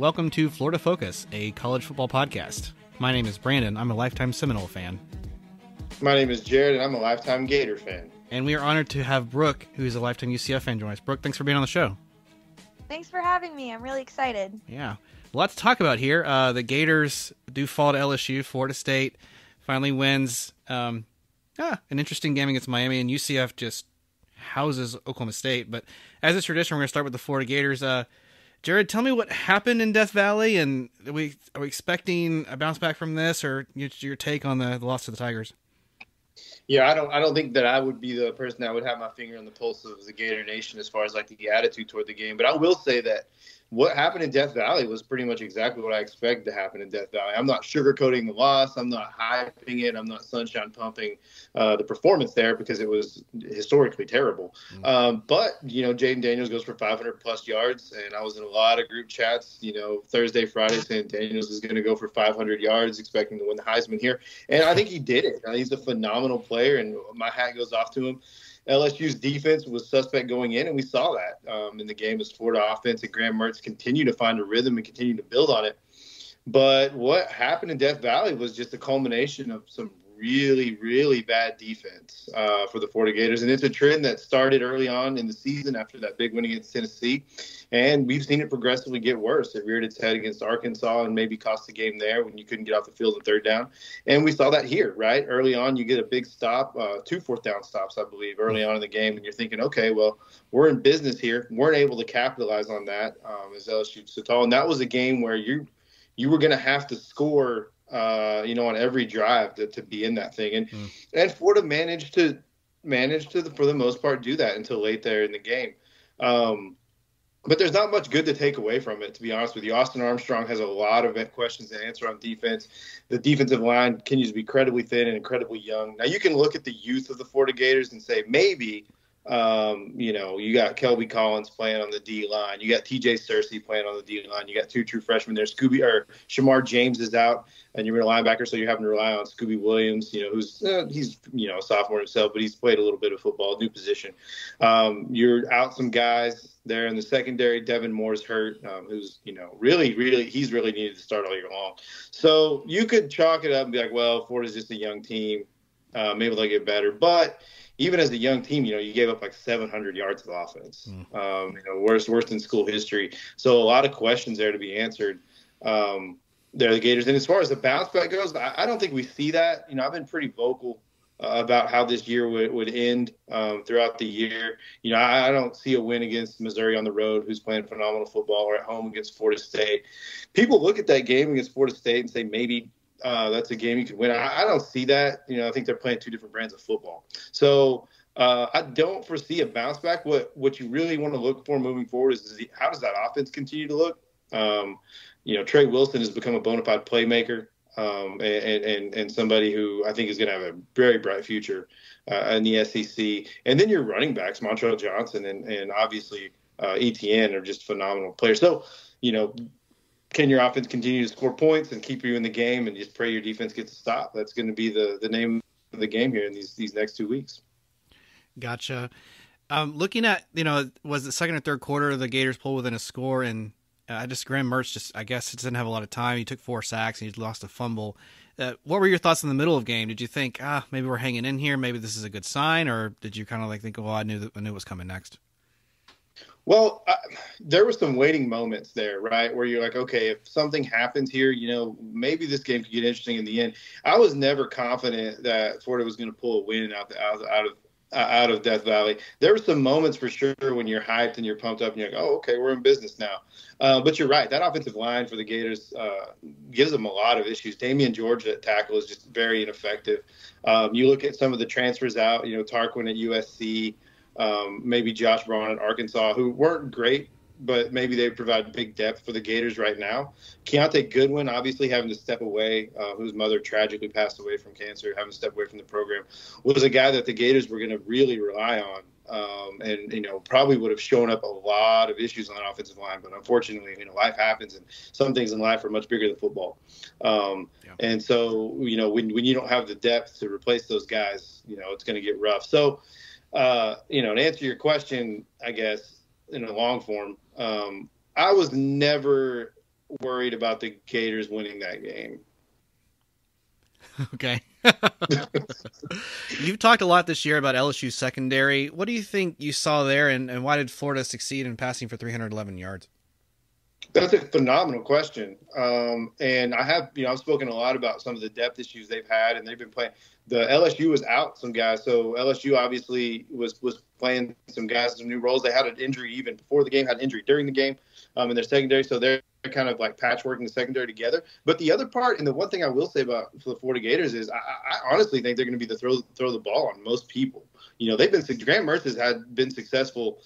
welcome to Florida Focus, a college football podcast. My name is Brandon. I'm a lifetime Seminole fan. My name is Jarad, and I'm a lifetime Gator fan. And we are honored to have Brooke, who is a lifetime UCF fan, join us. Brooke, thanks for being on the show. Thanks for having me. I'm really excited. Yeah. A lot to talk about here. The Gators do fall to LSU. Florida State finally wins an interesting game against Miami, and UCF just houses Oklahoma State. But as is tradition, we're going to start with the Florida Gators. Jarad, tell me what happened in Death Valley, and are we expecting a bounce back from this, or your take on the loss to the Tigers? Yeah, I don't think that I would be the person that would have my finger on the pulse of the Gator Nation as far as like the attitude toward the game. But I will say that what happened in Death Valley was pretty much exactly what I expected to happen in Death Valley. I'm not sugarcoating the loss. I'm not hyping it. I'm not sunshine pumping the performance there because it was historically terrible. But, Jaden Daniels goes for 500-plus yards, and I was in a lot of group chats, Thursday, Friday, saying Daniels is going to go for 500 yards, expecting to win the Heisman here. And I think he did it. He's a phenomenal player, and my hat goes off to him. LSU's defense was suspect going in, and we saw that in the game as Florida offense and Graham Mertz continued to find a rhythm and continue to build on it. But what happened in Death Valley was just a culmination of some really, really bad defense for the Florida Gators. And it's a trend that started early on in the season after that big win against Tennessee. And we've seen it progressively get worse. It reared its head against Arkansas and maybe cost the game there when you couldn't get off the field on third down. And we saw that here, right? Early on, you get a big stop, 2 fourth down stops, I believe, early on in the game. And you're thinking, okay, well, we're in business here. Weren't able to capitalize on that as LSU stood tall. And that was a game where you were going to have to score on every drive to be in that thing. And Florida managed to, for the most part, do that until late there in the game. But there's not much good to take away from it, to be honest with you. Austin Armstrong has a lot of questions to answer on defense. The defensive line continues to be incredibly thin and incredibly young. Now, you can look at the youth of the Florida Gators and say maybe you got Kelby Collins playing on the D line. You got TJ Searcy playing on the D line. You got 2 true freshmen there. Shamar James is out, and you're a linebacker, so you're having to rely on Scooby Williams, who's he's a sophomore himself, but he's played a little bit of football, new position. You're out some guys there in the secondary. Devin Moore's hurt, who's really he's really needed to start all year long. So you could chalk it up and be like, well, Florida's just a young team. Maybe they'll get better, but even as a young team, you gave up like 700 yards of offense, worse than school history. So a lot of questions there to be answered. There are the Gators. And as far as the bounce back goes, I don't think we see that. I've been pretty vocal about how this year would end throughout the year. I don't see a win against Missouri on the road, who's playing phenomenal football, or at home against Florida State. People look at that game against Florida State and say maybe that's a game you could win. I don't see that. I think they're playing 2 different brands of football. So I don't foresee a bounce back. What you really want to look for moving forward is how does that offense continue to look? Trey Wilson has become a bona fide playmaker and somebody who I think is going to have a very bright future in the SEC. And then your running backs, Montrell Johnson and obviously ETN, are just phenomenal players. So, can your offense continue to score points and keep you in the game and just pray your defense gets a stop? That's going to be the name of the game here in these next 2 weeks. Gotcha. Looking at, was the second or third quarter the Gators pulled within a score, and Graham Mertz I guess didn't have a lot of time. He took 4 sacks and he lost a fumble. What were your thoughts in the middle of the game? Did you think, maybe we're hanging in here, maybe this is a good sign, or did you kind of think, I knew it was coming next? Well, there were some waiting moments there, right, where you're like, okay, if something happens here, maybe this game could get interesting in the end. I was never confident that Florida was going to pull a win out of Death Valley. There were some moments for sure when you're hyped and you're pumped up and you're like, oh, okay, we're in business now. But you're right. That offensive line for the Gators gives them a lot of issues. Damian George at tackle is just very ineffective. You look at some of the transfers out, Tarquin at USC, maybe Josh Braun at Arkansas, who weren't great, but maybe they provide big depth for the Gators right now. Keontae Goodwin, obviously having to step away, whose mother tragically passed away from cancer, having to step away from the program, was a guy that the Gators were going to really rely on. And probably would have shown up a lot of issues on the offensive line. But unfortunately, life happens, and some things in life are much bigger than football. And so, when you don't have the depth to replace those guys, it's going to get rough. So, to answer your question, I guess, in a long form, I was never worried about the Gators winning that game. Okay. You've talked a lot this year about LSU's secondary. What do you think you saw there, and why did Florida succeed in passing for 311 yards? That's a phenomenal question. And I've spoken a lot about some of the depth issues they've had, and they've been playing. The LSU was out some guys, so LSU obviously was playing some guys, some new roles. They had an injury even before the game, had an injury during the game in their secondary, so they're kind of like patchworking the secondary together. But the other part, and the one thing I will say about the Florida Gators is I honestly think they're going to be the throw the ball on most people. Graham Mertz had been successful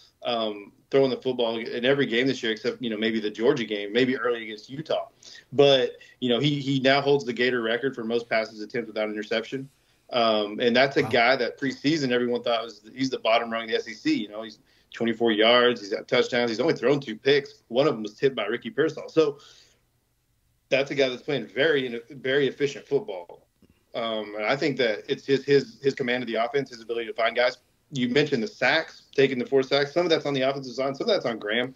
throwing the football in every game this year, except, maybe the Georgia game, maybe early against Utah. But, he now holds the Gator record for most passes attempted without interception. And that's a guy that preseason everyone thought he's the bottom rung of the SEC. He's 24 yards. He's got touchdowns. He's only thrown 2 picks. One of them was tipped by Ricky Pearsall. So that's a guy that's playing very, very efficient football. And I think that it's his command of the offense, his ability to find guys. You mentioned the sacks, taking the 4 sacks. Some of that's on the offensive side. Some of that's on Graham.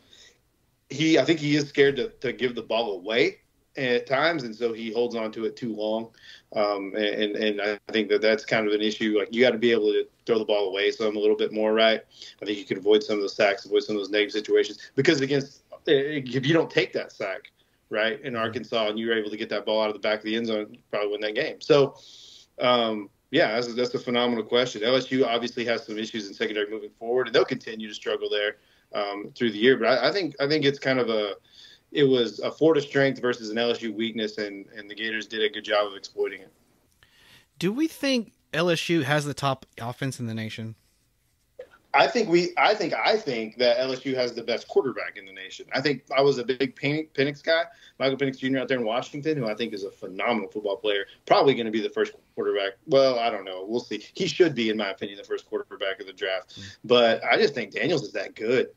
I think he is scared to give the ball away at times, and so he holds on to it too long. And I think that's kind of an issue. Like, you got to be able to throw the ball away some a little bit more, right? I think you can avoid some of those sacks, avoid some of those negative situations. Because if you don't take that sack, right, in Arkansas, and you're able to get that ball out of the back of the end zone, you probably win that game. So, that's a phenomenal question. LSU obviously has some issues in secondary moving forward, and they'll continue to struggle there through the year. But I think it's kind of it was a Florida strength versus an LSU weakness, and the Gators did a good job of exploiting it. Do we think LSU has the top offense in the nation? I think that LSU has the best quarterback in the nation. I was a big Penix guy, Michael Penix Jr. out there in Washington, who I think is a phenomenal football player. Probably going to be the first quarterback. Well, I don't know. We'll see. He should be, in my opinion, the first quarterback of the draft. But I just think Daniels is that good.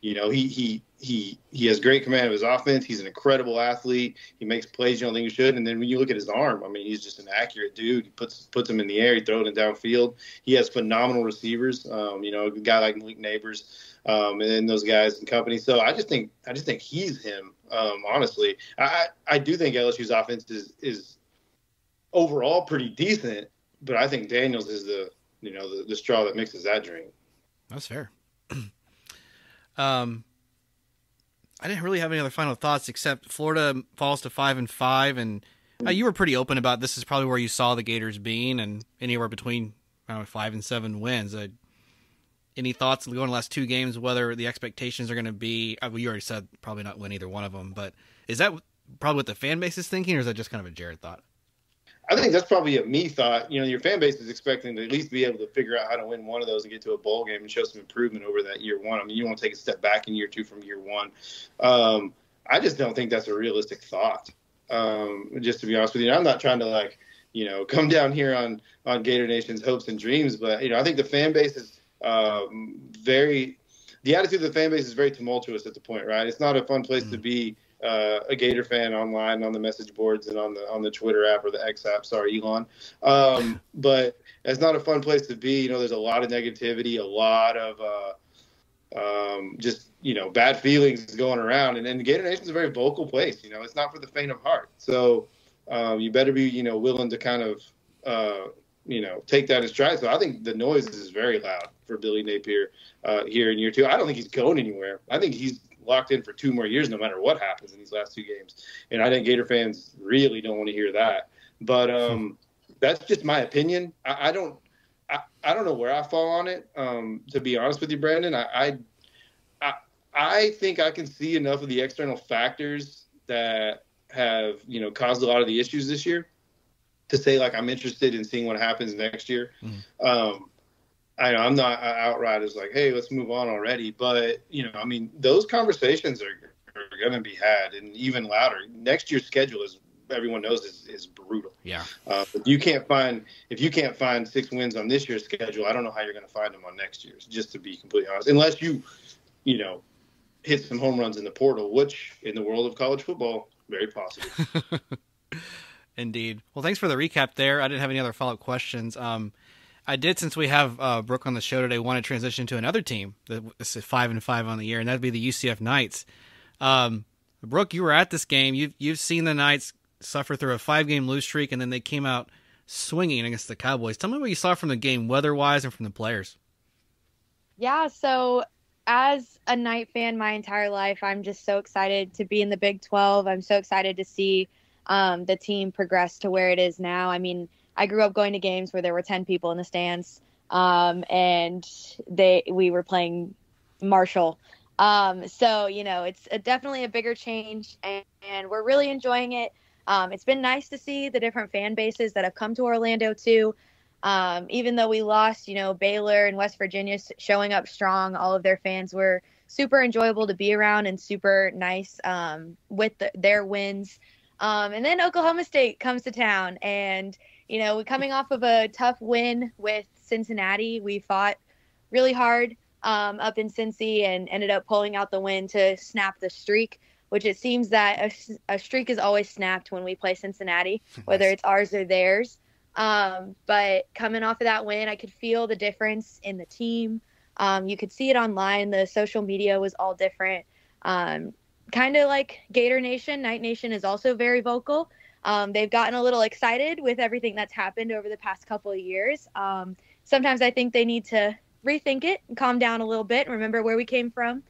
He has great command of his offense. He's an incredible athlete. He makes plays you don't think he should. And then when you look at his arm, I mean, he's just an accurate dude. He puts him in the air. He throws it downfield. He has phenomenal receivers. A guy like Malik Neighbors, and then those guys and company. So I just think he's him. Honestly, I do think LSU's offense is overall pretty decent, but I think Daniels is the straw that mixes that drink. That's fair. I didn't really have any other final thoughts except Florida falls to 5-5, and you were pretty open about this is probably where you saw the Gators being, and anywhere between 5 and 7 wins. Any thoughts going the last 2 games, whether the expectations are going to be? You already said probably not win either one of them, but is that probably what the fan base is thinking, or is that just kind of a Jarad thought? I think that's probably a me thought. Your fan base is expecting to at least be able to figure out how to win one of those and get to a bowl game and show some improvement over that year one. I mean, you want to take a step back in year 2 from year 1. I just don't think that's a realistic thought. Just to be honest with you, I'm not trying to come down here on Gator Nation's hopes and dreams, but I think the fan base is the attitude of the fan base is very tumultuous at the point, right? It's not a fun place to be. A Gator fan online on the message boards and on the Twitter app or the X app. Sorry, Elon. But it's not a fun place to be. There's a lot of negativity, a lot of just bad feelings going around. And the Gator Nation is a very vocal place. It's not for the faint of heart. So you better be willing to kind of take that in stride. So I think the noise is very loud for Billy Napier here in year 2. I don't think he's going anywhere. I think he's locked in for 2 more years no matter what happens in these last 2 games. And I think Gator fans really don't want to hear that. But that's just my opinion. I don't know where I fall on it, to be honest with you, Brandon. I think I can see enough of the external factors that have caused a lot of the issues this year to say I'm interested in seeing what happens next year. I'm not outright as hey, let's move on already. But, those conversations are going to be had, and even louder. Next year's schedule, as everyone knows, is brutal. Yeah. If you can't find 6 wins on this year's schedule, I don't know how you're going to find them on next year's, just to be completely honest. Unless you hit some home runs in the portal, which in the world of college football, very possible. Indeed. Well, thanks for the recap there. I didn't have any other follow-up questions. I did, since we have Brooke on the show today, want to transition to another team that's 5-5 on the year, and that'd be the UCF Knights. Brooke, you were at this game. You've seen the Knights suffer through a 5-game lose streak, and then they came out swinging against the Cowboys. Tell me what you saw from the game, weather-wise, and from the players. Yeah, so as a Knight fan my entire life, I'm just so excited to be in the Big 12. I'm so excited to see the team progress to where it is now. I mean, I grew up going to games where there were 10 people in the stands, and we were playing Marshall. So, it's definitely a bigger change, and we're really enjoying it. It's been nice to see the different fan bases that have come to Orlando too. Even though we lost, Baylor and West Virginia showing up strong, all of their fans were super enjoyable to be around and super nice with their wins. And then Oklahoma State comes to town, and, we're coming off of a tough win with Cincinnati. We fought really hard up in Cincy and ended up pulling out the win to snap the streak, which it seems that a streak is always snapped when we play Cincinnati, whether it's ours or theirs. But coming off of that win, I could feel the difference in the team. You could see it online. The social media was all different. Kind of like Gator Nation, Knight Nation is also very vocal. They've gotten a little excited with everything that's happened over the past couple of years. Sometimes I think they need to rethink it and calm down a little bit and remember where we came from.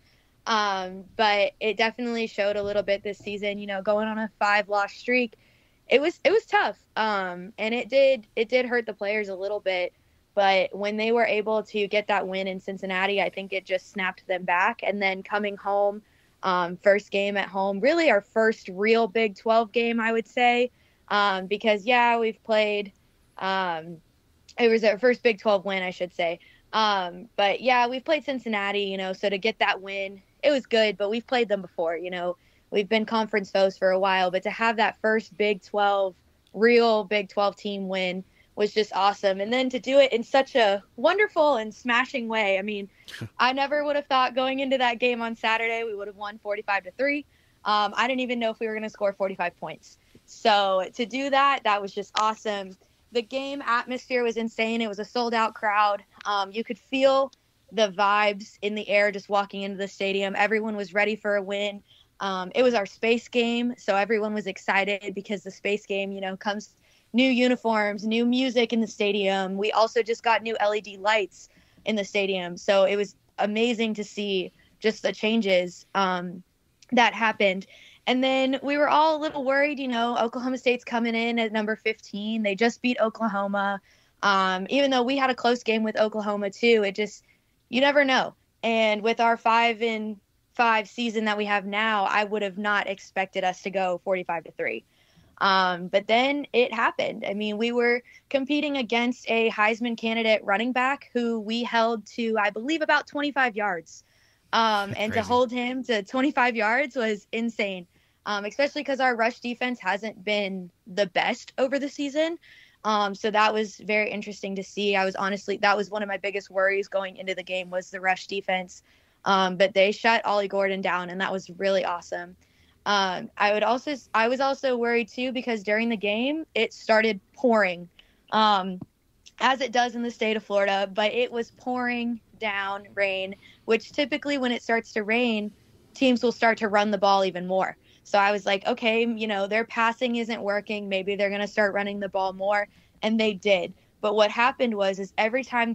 But it definitely showed a little bit this season, going on a 5-loss streak. It was tough. And it did hurt the players a little bit, but when they were able to get that win in Cincinnati, I think it just snapped them back. And then coming home, first game at home, really our first real Big 12 game, I would say. Because we've played, it was our first Big 12 win, I should say. But we've played Cincinnati, so to get that win, it was good, but we've played them before, we've been conference foes for a while, but to have that first real Big 12 team win was just awesome. And then to do it in such a wonderful and smashing way. I mean, I never would have thought going into that game on Saturday, we would have won 45-3. I didn't even know if we were going to score 45 points. So to do that was just awesome. The game atmosphere was insane. It was a sold out crowd. You could feel the vibes in the air just walking into the stadium. Everyone was ready for a win. It was our space game, so everyone was excited because the space game, comes new uniforms, new music in the stadium. We also just got new LED lights in the stadium, so it was amazing to see just the changes that happened. And then we were all a little worried, Oklahoma State's coming in at number 15. They just beat Oklahoma. Even though we had a close game with Oklahoma too, you never know. And with our 5-5 season that we have now, I would have not expected us to go 45-3. But then it happened. I mean, we were competing against a Heisman candidate running back who we held to, I believe, about 25 yards. And crazy. To hold him to 25 yards was insane, especially because our rush defense hasn't been the best over the season. So that was very interesting to see. That was one of my biggest worries going into the game was the rush defense. But they shut Ollie Gordon down, and that was really awesome. I was also worried too because during the game it started pouring, as it does in the state of Florida, but it was pouring down rain, which typically when it starts to rain, teams will start to run the ball even more. So I was like, okay, their passing isn't working. Maybe they're going to start running the ball more. And they did. But what happened is every time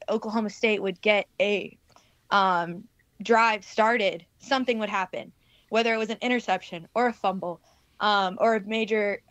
Oklahoma State would get a drive started, something would happen, whether it was an interception or a fumble or a major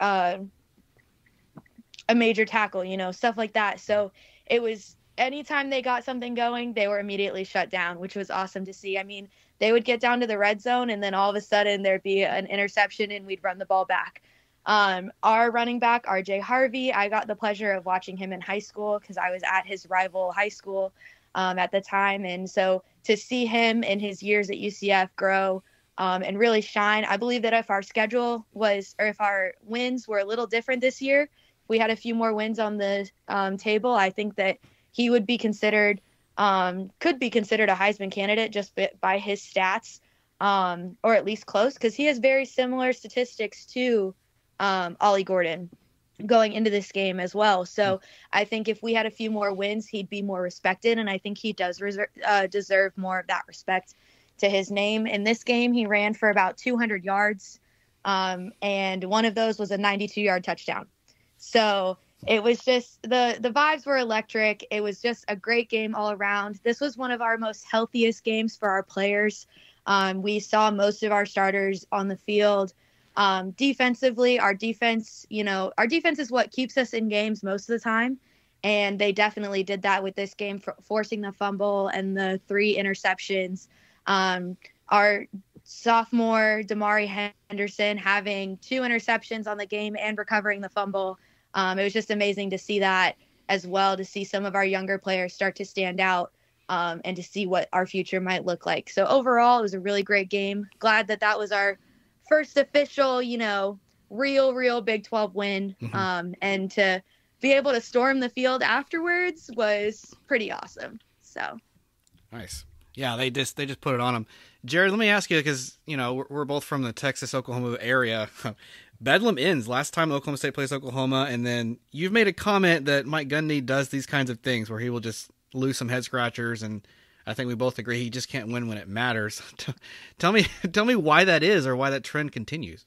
tackle, stuff like that. So it was anytime they got something going, they were immediately shut down, which was awesome to see. I mean, they would get down to the red zone and then all of a sudden there'd be an interception and we'd run the ball back. Our running back, RJ Harvey, I got the pleasure of watching him in high school because I was at his rival high school at the time. And so to see him in his years at UCF grow and really shine, I believe that if our wins were a little different this year, we had a few more wins on the table, I think that he would be considered, could be considered a Heisman candidate just by his stats, or at least close, because he has very similar statistics to Ollie Gordon going into this game as well. So I think if we had a few more wins, he'd be more respected, and I think he does deserve more of that respect to his name. In this game, he ran for about 200 yards, and one of those was a 92-yard touchdown. So it was just the vibes were electric. It was just a great game all around. This was one of our most healthiest games for our players. We saw most of our starters on the field. Defensively, our defense is what keeps us in games most of the time. And they definitely did that with this game, forcing the fumble and the 3 interceptions. Our sophomore, Damari Henderson, having 2 interceptions on the game and recovering the fumble. It was just amazing to see that as well, to see some of our younger players start to stand out and to see what our future might look like. So overall, it was a really great game. Glad that was our first official, real Big 12 win. And to be able to storm the field afterwards was pretty awesome. So nice. Yeah, they just put it on them. Jarad, let me ask you, because we're both from the Texas Oklahoma area. Bedlam ends last time Oklahoma State plays Oklahoma, and then you've made a comment that Mike Gundy does these kinds of things where he will just lose some head scratchers, and I think we both agree he just can't win when it matters. Tell me why that is, or why that trend continues.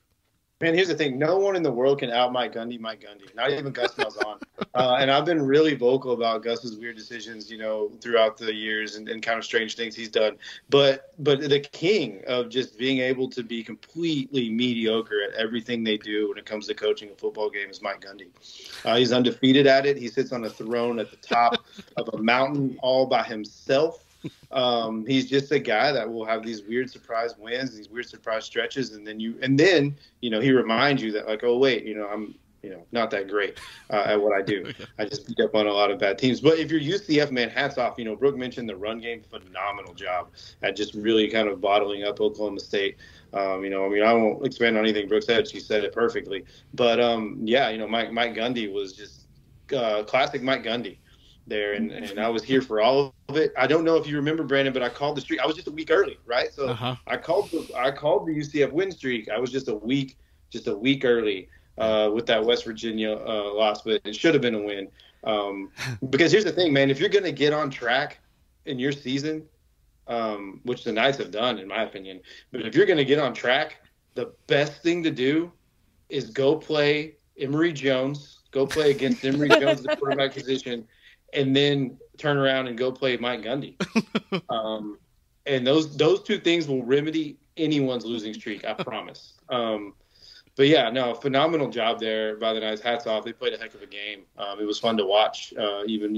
Man, here's the thing. No one in the world can out Mike Gundy, not even Gus Malzahn. And I've been really vocal about Gus's weird decisions, throughout the years and kind of strange things he's done. But the king of just being able to be completely mediocre at everything they do when it comes to coaching a football game is Mike Gundy. He's undefeated at it. He sits on a throne at the top of a mountain all by himself. He's just a guy that will have these weird surprise wins, these weird surprise stretches, and then he reminds you that, like, oh wait, I'm not that great at what I do. I just beat up on a lot of bad teams. But if you're UCF, man, hats off. Brooke mentioned the run game, phenomenal job at just really kind of bottling up Oklahoma State. I won't expand on anything Brooke said. She said it perfectly. But Mike Gundy was just classic Mike Gundy there, and I was here for all of it. I don't know if you remember, Brandon, but I called the streak. I was just a week early, right? So I called the UCF win streak. I was just a week early with that West Virginia loss, but it should have been a win. Because here's the thing, man, if you're going to get on track in your season, which the Knights have done, in my opinion, but if you're going to get on track, the best thing to do is go play Emory Jones, go play against Emory Jones, the quarterback position, and then turn around and go play Mike Gundy. And those 2 things will remedy anyone's losing streak, I promise. But yeah, no, phenomenal job there by the Knights. Hats off. They played a heck of a game. It was fun to watch, even,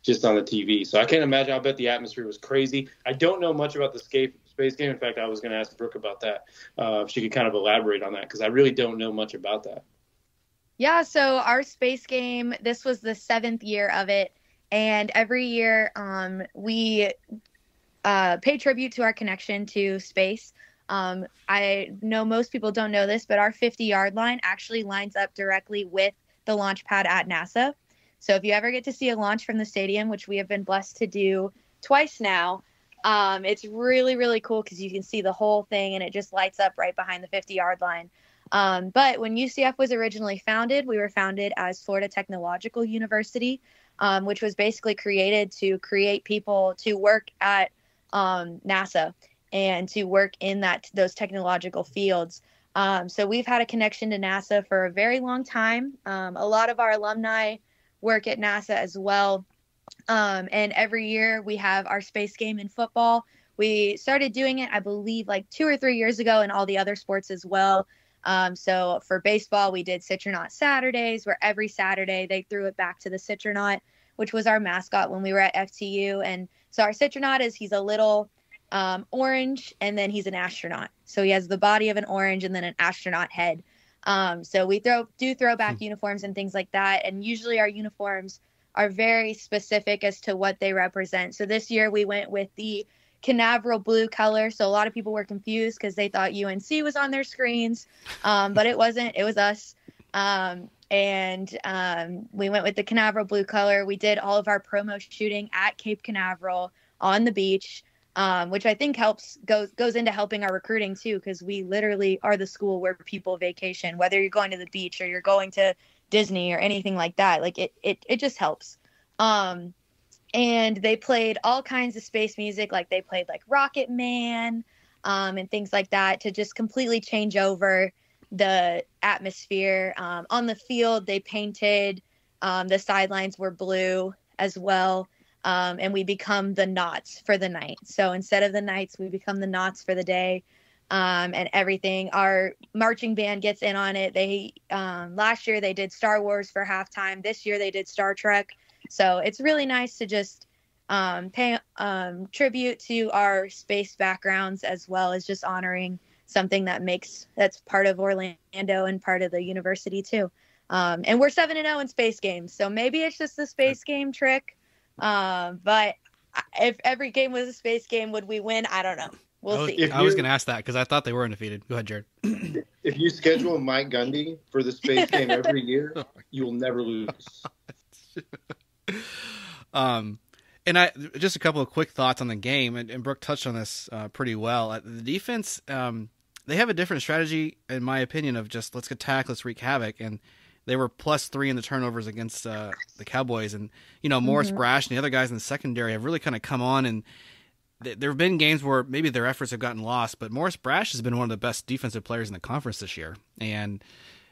just on the TV. So I can't imagine. I bet the atmosphere was crazy. I don't know much about the space game. In fact, I was going to ask Brooke about that, if she could kind of elaborate on that, because I really don't know much about that. Yeah, so our space game, this was the 7th year of it. And every year we pay tribute to our connection to space. I know most people don't know this, but our 50-yard line actually lines up directly with the launch pad at NASA. So if you ever get to see a launch from the stadium, which we have been blessed to do twice now, it's really, really cool because you can see the whole thing and it just lights up right behind the 50-yard line. But when UCF was originally founded, we were founded as Florida Technological University, which was basically created to create people to work at NASA and to work in those technological fields. So we've had a connection to NASA for a very long time. A lot of our alumni work at NASA as well. And every year we have our space game in football. We started doing it, I believe, like 2 or 3 years ago in all the other sports as well. So for baseball, we did Citronaut Saturdays, where every Saturday they threw it back to the Citronaut, which was our mascot when we were at FTU. And so our Citronaut he's a little orange, and then he's an astronaut. So he has the body of an orange and then an astronaut head. So we throw back uniforms and things like that. And usually our uniforms are very specific as to what they represent. So this year we went with the Canaveral blue color. So a lot of people were confused because they thought UNC was on their screens, but it wasn't. It was us. And we went with the Canaveral blue color. We did all of our promo shooting at Cape Canaveral on the beach, which I think goes into helping our recruiting too, because we literally are the school where people vacation, whether you're going to the beach or you're going to Disney or anything like that. Like it just helps. and they played all kinds of space music. Like they played like Rocket Man, and things like that to just completely change over the atmosphere. On the field, they painted, the sidelines were blue as well. And we become the Knots for the night. So instead of the Knights, we become the Knots for the day. And everything. Our marching band gets in on it. They last year they did Star Wars for halftime. This year they did Star Trek. So it's really nice to just pay tribute to our space backgrounds, as well as just honoring something that's part of Orlando and part of the university too. And we're 7-0 in space games, so maybe it's just the space game trick. But if every game was a space game, would we win? I don't know. We'll see. I was going to ask that because I thought they were undefeated. Go ahead, Jared. If you schedule Mike Gundy for the space game every year, you will never lose. And I just a couple of quick thoughts on the game, and Brooke touched on this pretty well. The defense, they have a different strategy, in my opinion, of just let's attack, let's wreak havoc, and they were +3 in the turnovers against the Cowboys, and Morris Brash and the other guys in the secondary have really kind of come on, and there have been games where maybe their efforts have gotten lost, but Morris Brash has been one of the best defensive players in the conference this year, and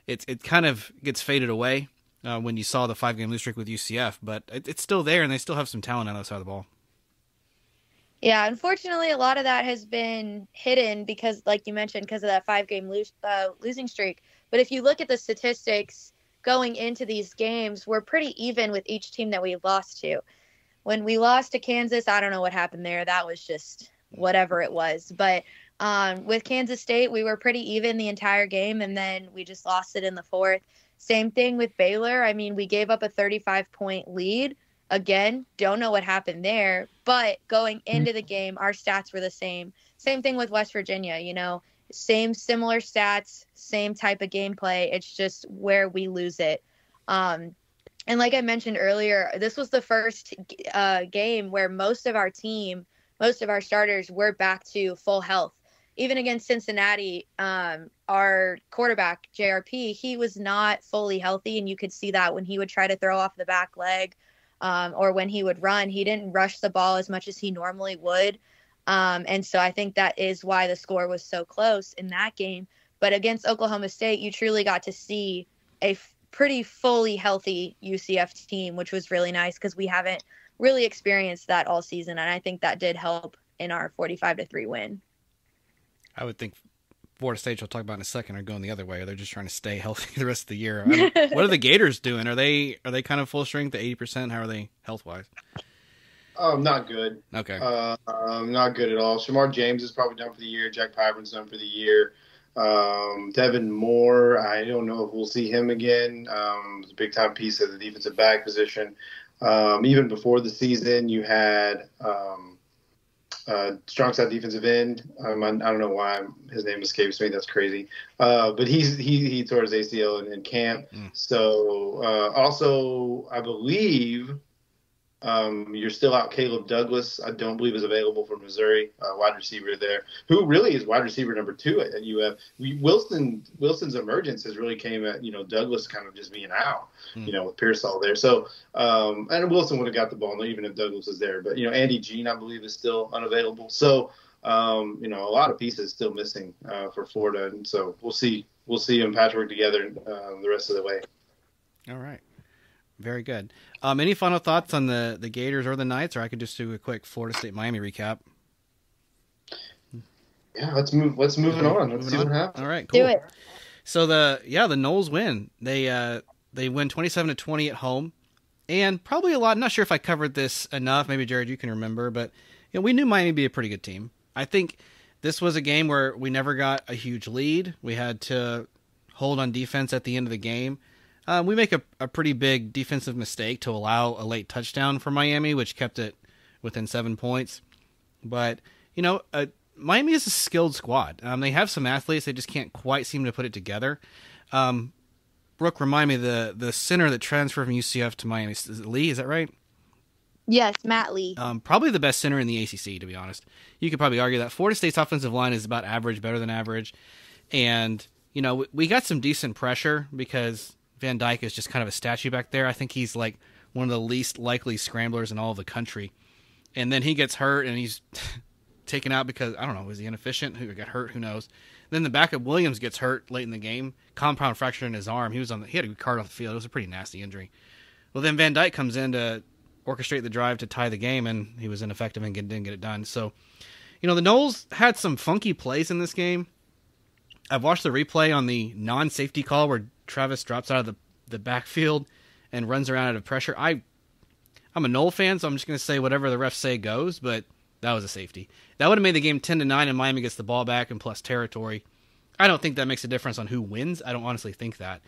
it kind of gets faded away when you saw the 5-game lose streak with UCF, but it's still there, and they still have some talent on the other side of the ball. Yeah, unfortunately, a lot of that has been hidden because, like you mentioned, because of that 5-game losing streak. But if you look at the statistics going into these games, we're pretty even with each team that we've lost to. When we lost to Kansas, I don't know what happened there. That was just whatever it was. But with Kansas State, we were pretty even the entire game, and then we just lost it in the fourth. Same thing with Baylor. I mean, we gave up a 35-point lead. Again, don't know what happened there. But going into the game, our stats were the same. Same thing with West Virginia, similar stats, same type of gameplay. It's just where we lose it. And like I mentioned earlier, this was the first game where most of our starters were back to full health. Even against Cincinnati, our quarterback, JRP, he was not fully healthy, and you could see that when he would try to throw off the back leg or when he would run. He didn't rush the ball as much as he normally would. And so I think that is why the score was so close in that game. But against Oklahoma State, you truly got to see a pretty fully healthy UCF team, which was really nice because we haven't really experienced that all season. And I think that did help in our 45-3 win. I would think Florida State, you'll talk about in a second, are going the other way. Or they're just trying to stay healthy the rest of the year. What are the Gators doing? Are they kind of full strength at 80%? How are they health-wise? Not good. Okay. Not good at all. Shamar James is probably done for the year. Jack Pyburn's done for the year. Devin Moore, I don't know if we'll see him again. It's a big-time piece of the defensive back position. Even before the season, you had strong side defensive end. I don't know why his name escapes me. That's crazy. But he tore his ACL in camp. So also, I believe you're still out Caleb Douglas. I don't believe is available for Missouri, wide receiver there, who really is wide receiver number 2 at UF. Wilson's emergence has really came at, Douglas kind of just being out, with Pearsall there. So, and Wilson would have got the ball even if Douglas was there. But, Andy Jean, I believe, is still unavailable. So, a lot of pieces still missing for Florida. And so we'll see them patchwork together the rest of the way. All right. Very good. Any final thoughts on the Gators or the Knights, or I could just do a quick Florida State Miami recap? Yeah, let's move it on. Let's see what happens. All right, cool. Do it. So the Noles win. They win 27-20 at home, and probably a lot. I'm not sure if I covered this enough. Maybe Jared, you can remember, but we knew Miami would be a pretty good team. I think this was a game where we never got a huge lead. We had to hold on defense at the end of the game. We make a pretty big defensive mistake to allow a late touchdown for Miami, which kept it within 7 points. But, Miami is a skilled squad. They have some athletes. They just can't quite seem to put it together. Brooke, remind me, the center that transferred from UCF to Miami, is it Lee? Is that right? Yes, Matt Lee. Probably the best center in the ACC, to be honest. You could probably argue that Florida State's offensive line is about average, better than average. And, we got some decent pressure because Van Dyke is just kind of a statue back there. I think he's like one of the least likely scramblers in all of the country. And then he gets hurt, and he's taken out because, I don't know, was he inefficient? Who got hurt? Who knows? Then the backup Williams gets hurt late in the game, compound fracture in his arm. He had a card off the field. It was a pretty nasty injury. Well, then Van Dyke comes in to orchestrate the drive to tie the game, and he was ineffective and didn't get it done. So, the Noles had some funky plays in this game. I've watched the replay on the non-safety call where Travis drops out of the backfield and runs around out of pressure. I'm a Nole fan, so I'm just going to say whatever the refs say goes, but that was a safety. That would have made the game 10-9, and Miami gets the ball back and plus territory. I don't think that makes a difference on who wins. I don't honestly think that.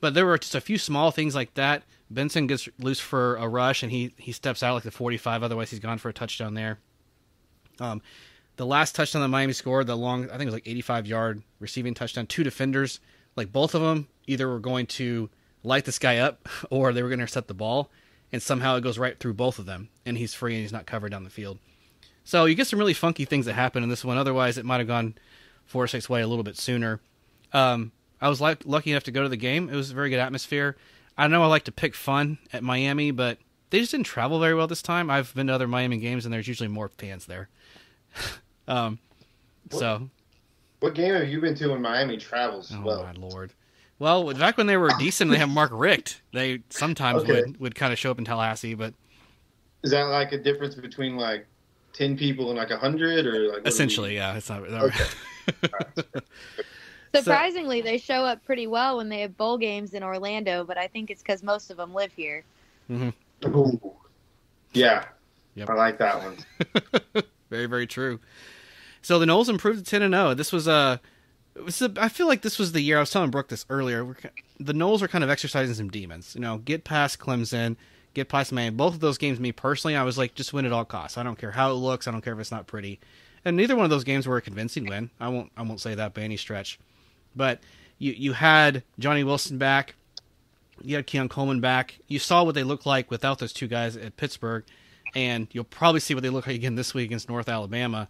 But there were just a few small things like that. Benson gets loose for a rush, and he steps out like the 45. Otherwise, he's gone for a touchdown there. The last touchdown that Miami scored, the long, I think it was like 85-yard receiving touchdown, 2 defenders, like both of them either were going to light this guy up or they were going to intercept the ball, and somehow it goes right through both of them, and he's free and he's not covered down the field. So you get some really funky things that happen in this one. Otherwise, it might have gone 4-6 way a little bit sooner. I was lucky enough to go to the game. It was a very good atmosphere. I know I like to pick fun at Miami, but they just didn't travel very well this time. I've been to other Miami games, and there's usually more fans there. What game have you been to when Miami travels? Oh, my Lord. Well, back when they were decent, they have Mark Richt. They sometimes would kind of show up in Tallahassee, but is that like a difference between like 10 people and like 100, or like essentially, yeah, it's not. Okay. Surprisingly, they show up pretty well when they have bowl games in Orlando, but I think it's because most of them live here. Mm-hmm. Ooh. Yeah, yep. I like that one. Very, very true. So the Noles improved to 10-0. This was I feel like this was the year, I was telling Brooke this earlier, the Noles are kind of exercising some demons. Get past Clemson, get past Miami. Both of those games, me personally, I was like, just win at all costs. I don't care how it looks. I don't care if it's not pretty. And neither one of those games were a convincing win. I won't say that by any stretch. But you had Johnny Wilson back. You had Keon Coleman back. You saw what they looked like without those two guys at Pittsburgh. And you'll probably see what they look like again this week against North Alabama.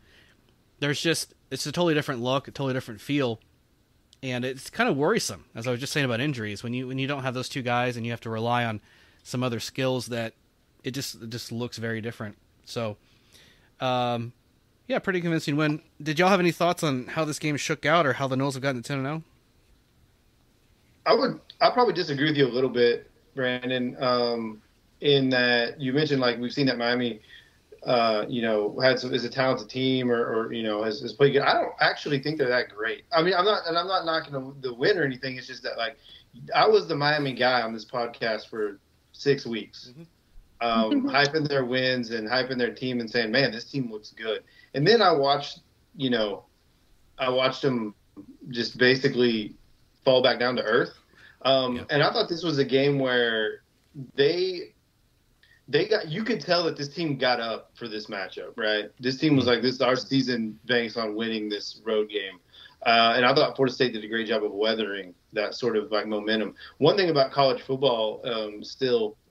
It's a totally different look, a totally different feel. And it's kind of worrisome, as I was just saying about injuries. When you don't have those two guys and you have to rely on some other skills, that it just looks very different. So, yeah, pretty convincing win. Did y'all have any thoughts on how this game shook out, or how the Noles have gotten to 10-0? I'll probably disagree with you a little bit, Brandon, in that you mentioned, like, we've seen that Miami, is a talented team or has played good. I don't actually think they're that great. I mean, I'm not knocking the win or anything. It's just that, like, I was the Miami guy on this podcast for 6 weeks, hyping their wins and hyping their team and saying, man, this team looks good. And then I watched them just basically fall back down to earth. And I thought this was a game where you could tell that this team got up for this matchup, right? This team was like, our season banks on winning this road game. And I thought Florida State did a great job of weathering that sort of like momentum. One thing about college football,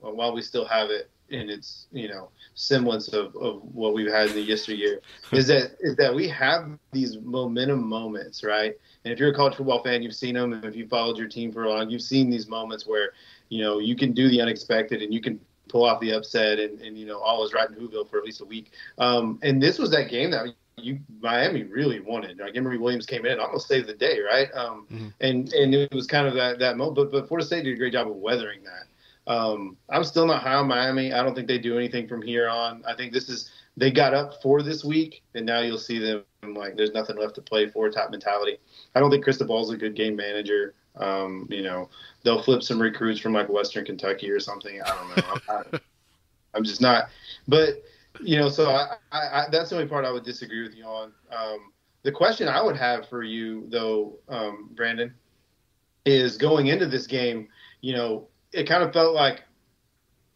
while we still have it in its, semblance of what we've had in the yesteryear, is that we have these momentum moments, right? And if you're a college football fan, you've seen them. And if you followed your team for a long, you've seen these moments where, you can do the unexpected and you can pull off the upset and all is right in Whoville for at least a week. And this was that game that Miami really wanted. Like, Emory Williams came in, almost saved the day, right? And it was kind of that moment. But Florida State did a great job of weathering that. I'm still not high on Miami. I don't think they do anything from here on. I think they got up for this week, and now you'll see them like there's nothing left to play for, type mentality. I don't think Cristobal's a good game manager. They'll flip some recruits from like Western Kentucky or something. I don't know. I'm just not. But, so I that's the only part I would disagree with you on. The question I would have for you, though, Brandon, is going into this game, it kind of felt like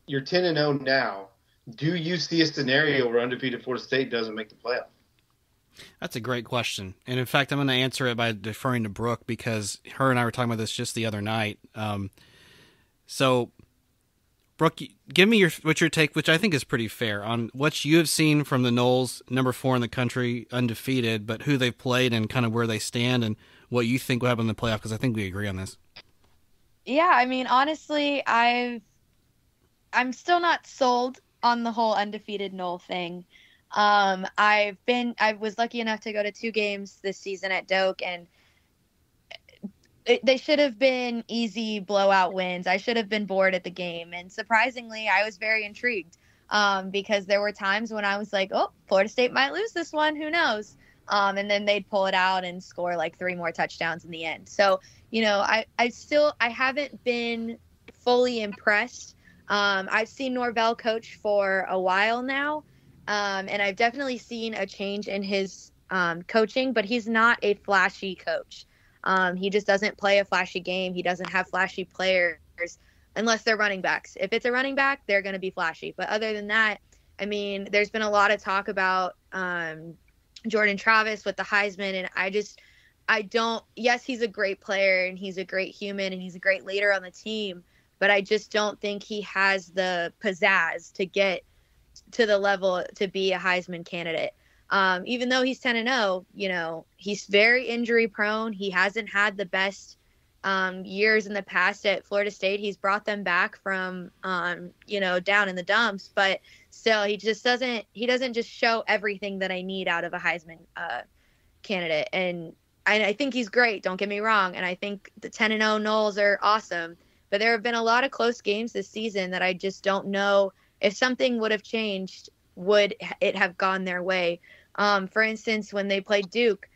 you're 10-0 now. Do you see a scenario where undefeated Florida State doesn't make the playoff? That's a great question. And in fact, I'm going to answer it by deferring to Brooke, because her and I were talking about this just the other night. So, Brooke, give me what's your take, which I think is pretty fair, on what you have seen from the Noles, number 4 in the country, undefeated, but who they've played and kind of where they stand and what you think will happen in the playoff, because I think we agree on this. Yeah, I mean, honestly, I've I'm still not sold on the whole undefeated Knoll thing. I was lucky enough to go to 2 games this season at Doak, and they should have been easy blowout wins. I should have been bored at the game. And surprisingly, I was very intrigued because there were times when I was like, oh, Florida State might lose this one. Who knows? And then they'd pull it out and score like 3 more touchdowns in the end. So, I haven't been fully impressed. I've seen Norvell coach for a while now. And I've definitely seen a change in his coaching, but he's not a flashy coach. He just doesn't play a flashy game. He doesn't have flashy players unless they're running backs. If it's a running back, they're going to be flashy. But other than that, I mean, there's been a lot of talk about Jordan Travis with the Heisman. And yes, he's a great player and he's a great human and he's a great leader on the team. But I just don't think he has the pizzazz to get to the level to be a Heisman candidate. Even though he's 10-0, he's very injury prone. He hasn't had the best years in the past at Florida State. He's brought them back from, down in the dumps, but still he doesn't just show everything that I need out of a Heisman candidate. And I think he's great. Don't get me wrong. And I think the 10-0 Noles are awesome, but there have been a lot of close games this season that I just don't know if something would have changed, would it have gone their way? For instance, when they played Duke,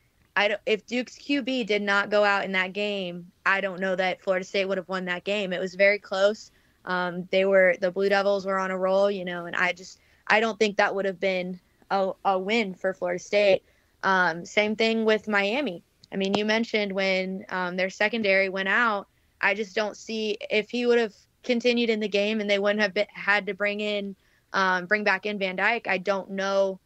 if Duke's QB did not go out in that game, I don't know that Florida State would have won that game. It was very close. The Blue Devils were on a roll, and I don't think that would have been a win for Florida State. Same thing with Miami. I mean, you mentioned when their secondary went out, I just don't see if he would have continued in the game and they wouldn't have had to bring back in Van Dyke. I don't know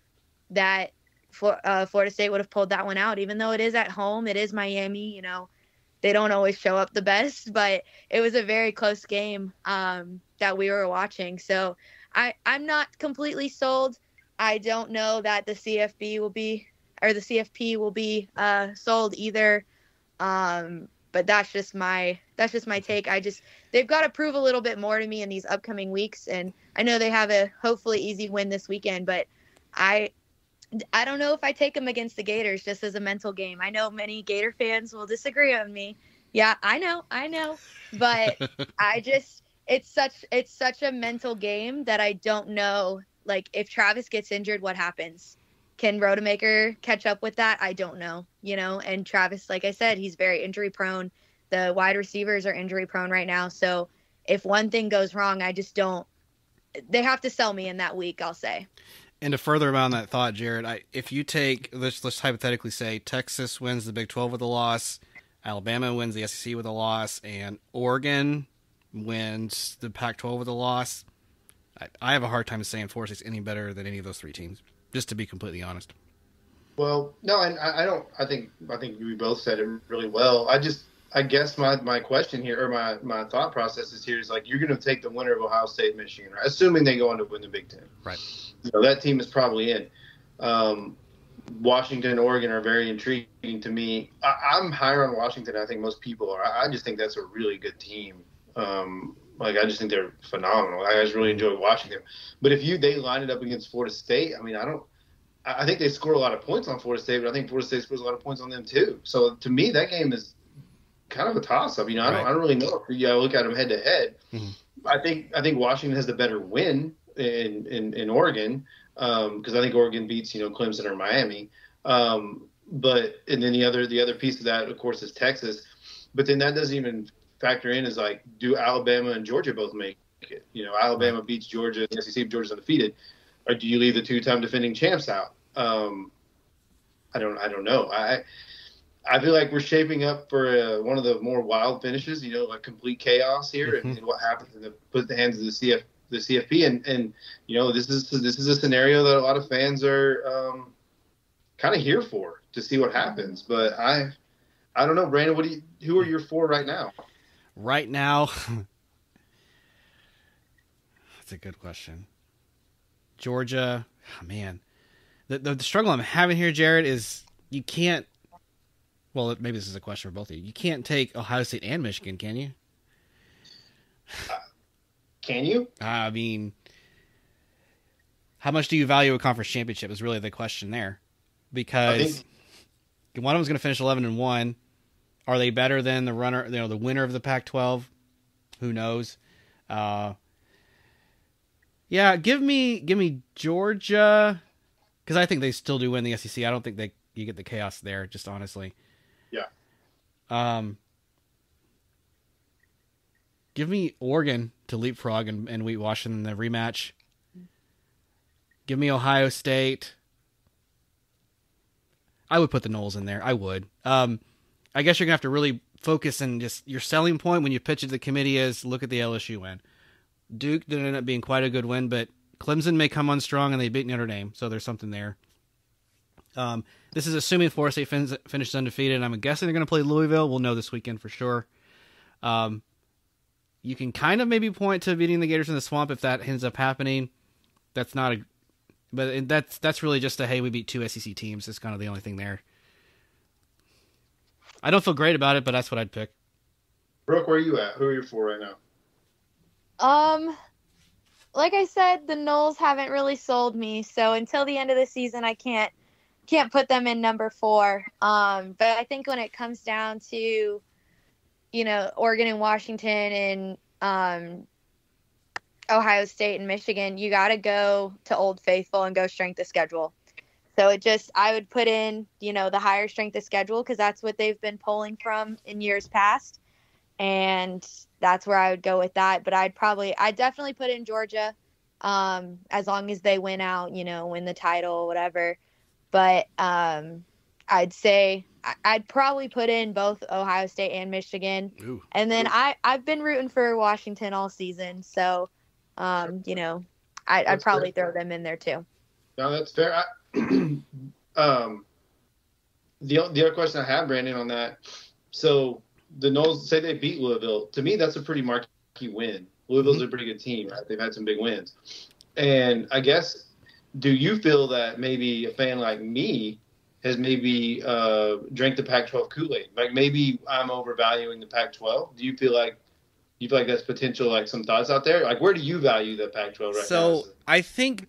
that Florida State would have pulled that one out, even though it is at home. It is Miami, they don't always show up the best, but it was a very close game that we were watching. So I'm not completely sold. I don't know that the CFP will be sold either. But that's just my take. They've got to prove a little bit more to me in these upcoming weeks. And I know they have a hopefully easy win this weekend, but I don't know if I take them against the Gators just as a mental game. I know many Gator fans will disagree with me. Yeah, I know. But it's such a mental game that I don't know, like, if Travis gets injured, what happens? Can Rodemaker catch up with that? I don't know, and Travis, like I said, he's very injury prone. The wide receivers are injury prone right now. So if one thing goes wrong, they have to sell me in that week, I'll say. And to further on that thought, Jarad, if you take, let's hypothetically say Texas wins the Big 12 with a loss, Alabama wins the SEC with a loss, and Oregon wins the Pac-12 with a loss, I have a hard time saying Florida State's any better than any of those 3 teams. Just to be completely honest. Well, no, and I don't. I think we both said it really well. I guess my question here, or my thought process is here, is like, you're going to take the winner of Ohio State and Michigan, right? Assuming they go on to win the Big Ten, right? That team is probably in. Washington and Oregon are very intriguing to me. I'm higher on Washington than I think most people are. I just think that's a really good team. I just think they're phenomenal. I just really enjoy watching them. But if they line it up against Florida State, I mean, I think they score a lot of points on Florida State, but I think Florida State scores a lot of points on them too. So to me, that game is kind of a toss-up. I don't really know if you look at them head to head. I think Washington has the better win in Oregon because I think Oregon beats Clemson or Miami. But then the other piece of that, of course, is Texas. But then that doesn't even factor in is like, do Alabama and Georgia both make it? Alabama beats Georgia, the SEC, Georgia's undefeated, or do you leave the 2-time defending champs out? I don't know. I feel like we're shaping up for one of the more wild finishes. Like complete chaos here, and what happens in the hands of the CFP, and this is a scenario that a lot of fans are kind of here for, to see what happens. But I don't know, Brandon. Who are your 4 right now? Right now, that's a good question. Georgia, man. The struggle I'm having here, Jarad, is you can't. Well, maybe this is a question for both of you. You can't take Ohio State and Michigan, can you? Can you? I mean, how much do you value a conference championship is really the question there. Because one of them's going to finish 11-1. Are they better than the winner of the Pac-12? Who knows? Yeah, give me Georgia, because I think they still do win the SEC. I don't think you get the chaos there, just honestly. Yeah. Give me Oregon to leapfrog and beat Washington in the rematch. Give me Ohio State. I would put the Noles in there. I would. I guess you're going to have to really focus, and just your selling point when you pitch it to the committee is look at the LSU win. Duke did end up being quite a good win, but Clemson may come on strong, and they beat Notre Dame, so there's something there. This is assuming Florida State finishes undefeated, and I'm guessing they're going to play Louisville. We'll know this weekend for sure. You can kind of maybe point to beating the Gators in the Swamp if that ends up happening. That's not but that's really just hey, we beat 2 SEC teams. It's kind of the only thing there. I don't feel great about it, but that's what I'd pick. Brooke, where are you at? Who are you for right now? Like I said, the Noles haven't really sold me, so until the end of the season, I can't put them in number 4. But I think when it comes down to, Oregon and Washington and Ohio State and Michigan, you got to go to Old Faithful and go strength of schedule. So I would put in, the higher strength of schedule because that's what they've been polling from in years past. And that's where I would go with that. But I'd definitely put in Georgia, as long as they win out, win the title, whatever. But I'd say I'd probably put in both Ohio State and Michigan. Ooh. And then I've been rooting for Washington all season. So, I'd probably throw them in there too. No, that's fair. The other question I have, Brandon, on that. So the Noles say they beat Louisville. To me, that's a pretty marquee win. Louisville's a pretty good team, right? They've had some big wins. And I guess, do you feel that maybe a fan like me has maybe drank the Pac-12 Kool-Aid? Like maybe I'm overvaluing the Pac-12. Do you feel like that's potential, like some thoughts out there? Like where do you value the Pac-12 right now? So I think,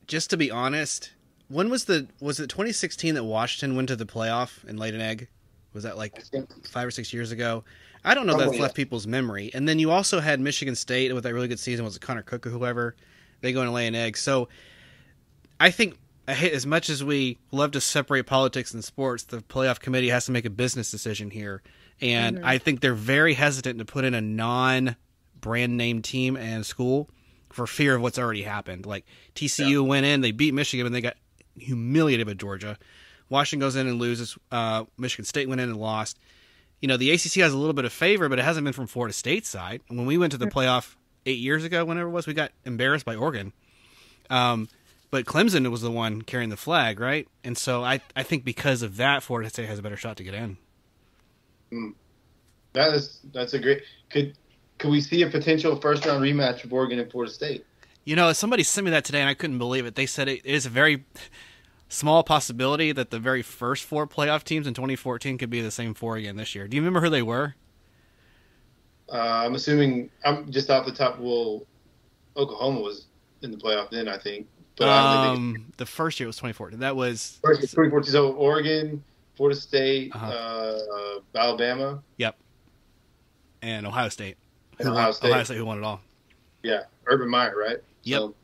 just to be honest, when was it 2016 that Washington went to the playoff and laid an egg? Was that like 5 or 6 years ago? I don't know. That's left people's memory. And then you also had Michigan State with that really good season. Was it Connor Cook or whoever? They go and lay an egg. So I think, as much as we love to separate politics and sports, the playoff committee has to make a business decision here. And I think they're very hesitant to put in a non-brand name team and school for fear of what's already happened. Like TCU went in, they beat Michigan, and they got humiliated by Georgia. Washington goes in and loses. Michigan State went in and lost. The ACC has a little bit of favor, but it hasn't been from Florida State's side. When we went to the playoff 8 years ago, whenever it was, we got embarrassed by Oregon. But Clemson was the one carrying the flag, right? And so I think because of that, Florida State has a better shot to get in. That's a great. Could we see a potential first round rematch of Oregon and Florida State? Somebody sent me that today, and I couldn't believe it. They said it is a very small possibility that the very first 4 playoff teams in 2014 could be the same 4 again this year. Do you remember who they were? I'm assuming, I'm just off the top. Well, Oklahoma was in the playoff then, I think. But I don't think the first year was 2014. That was 2014. So Oregon, Florida State, Alabama. Yep. And Ohio State. Ohio State, who won it all. Yeah, Urban Meyer, right? Yep. So,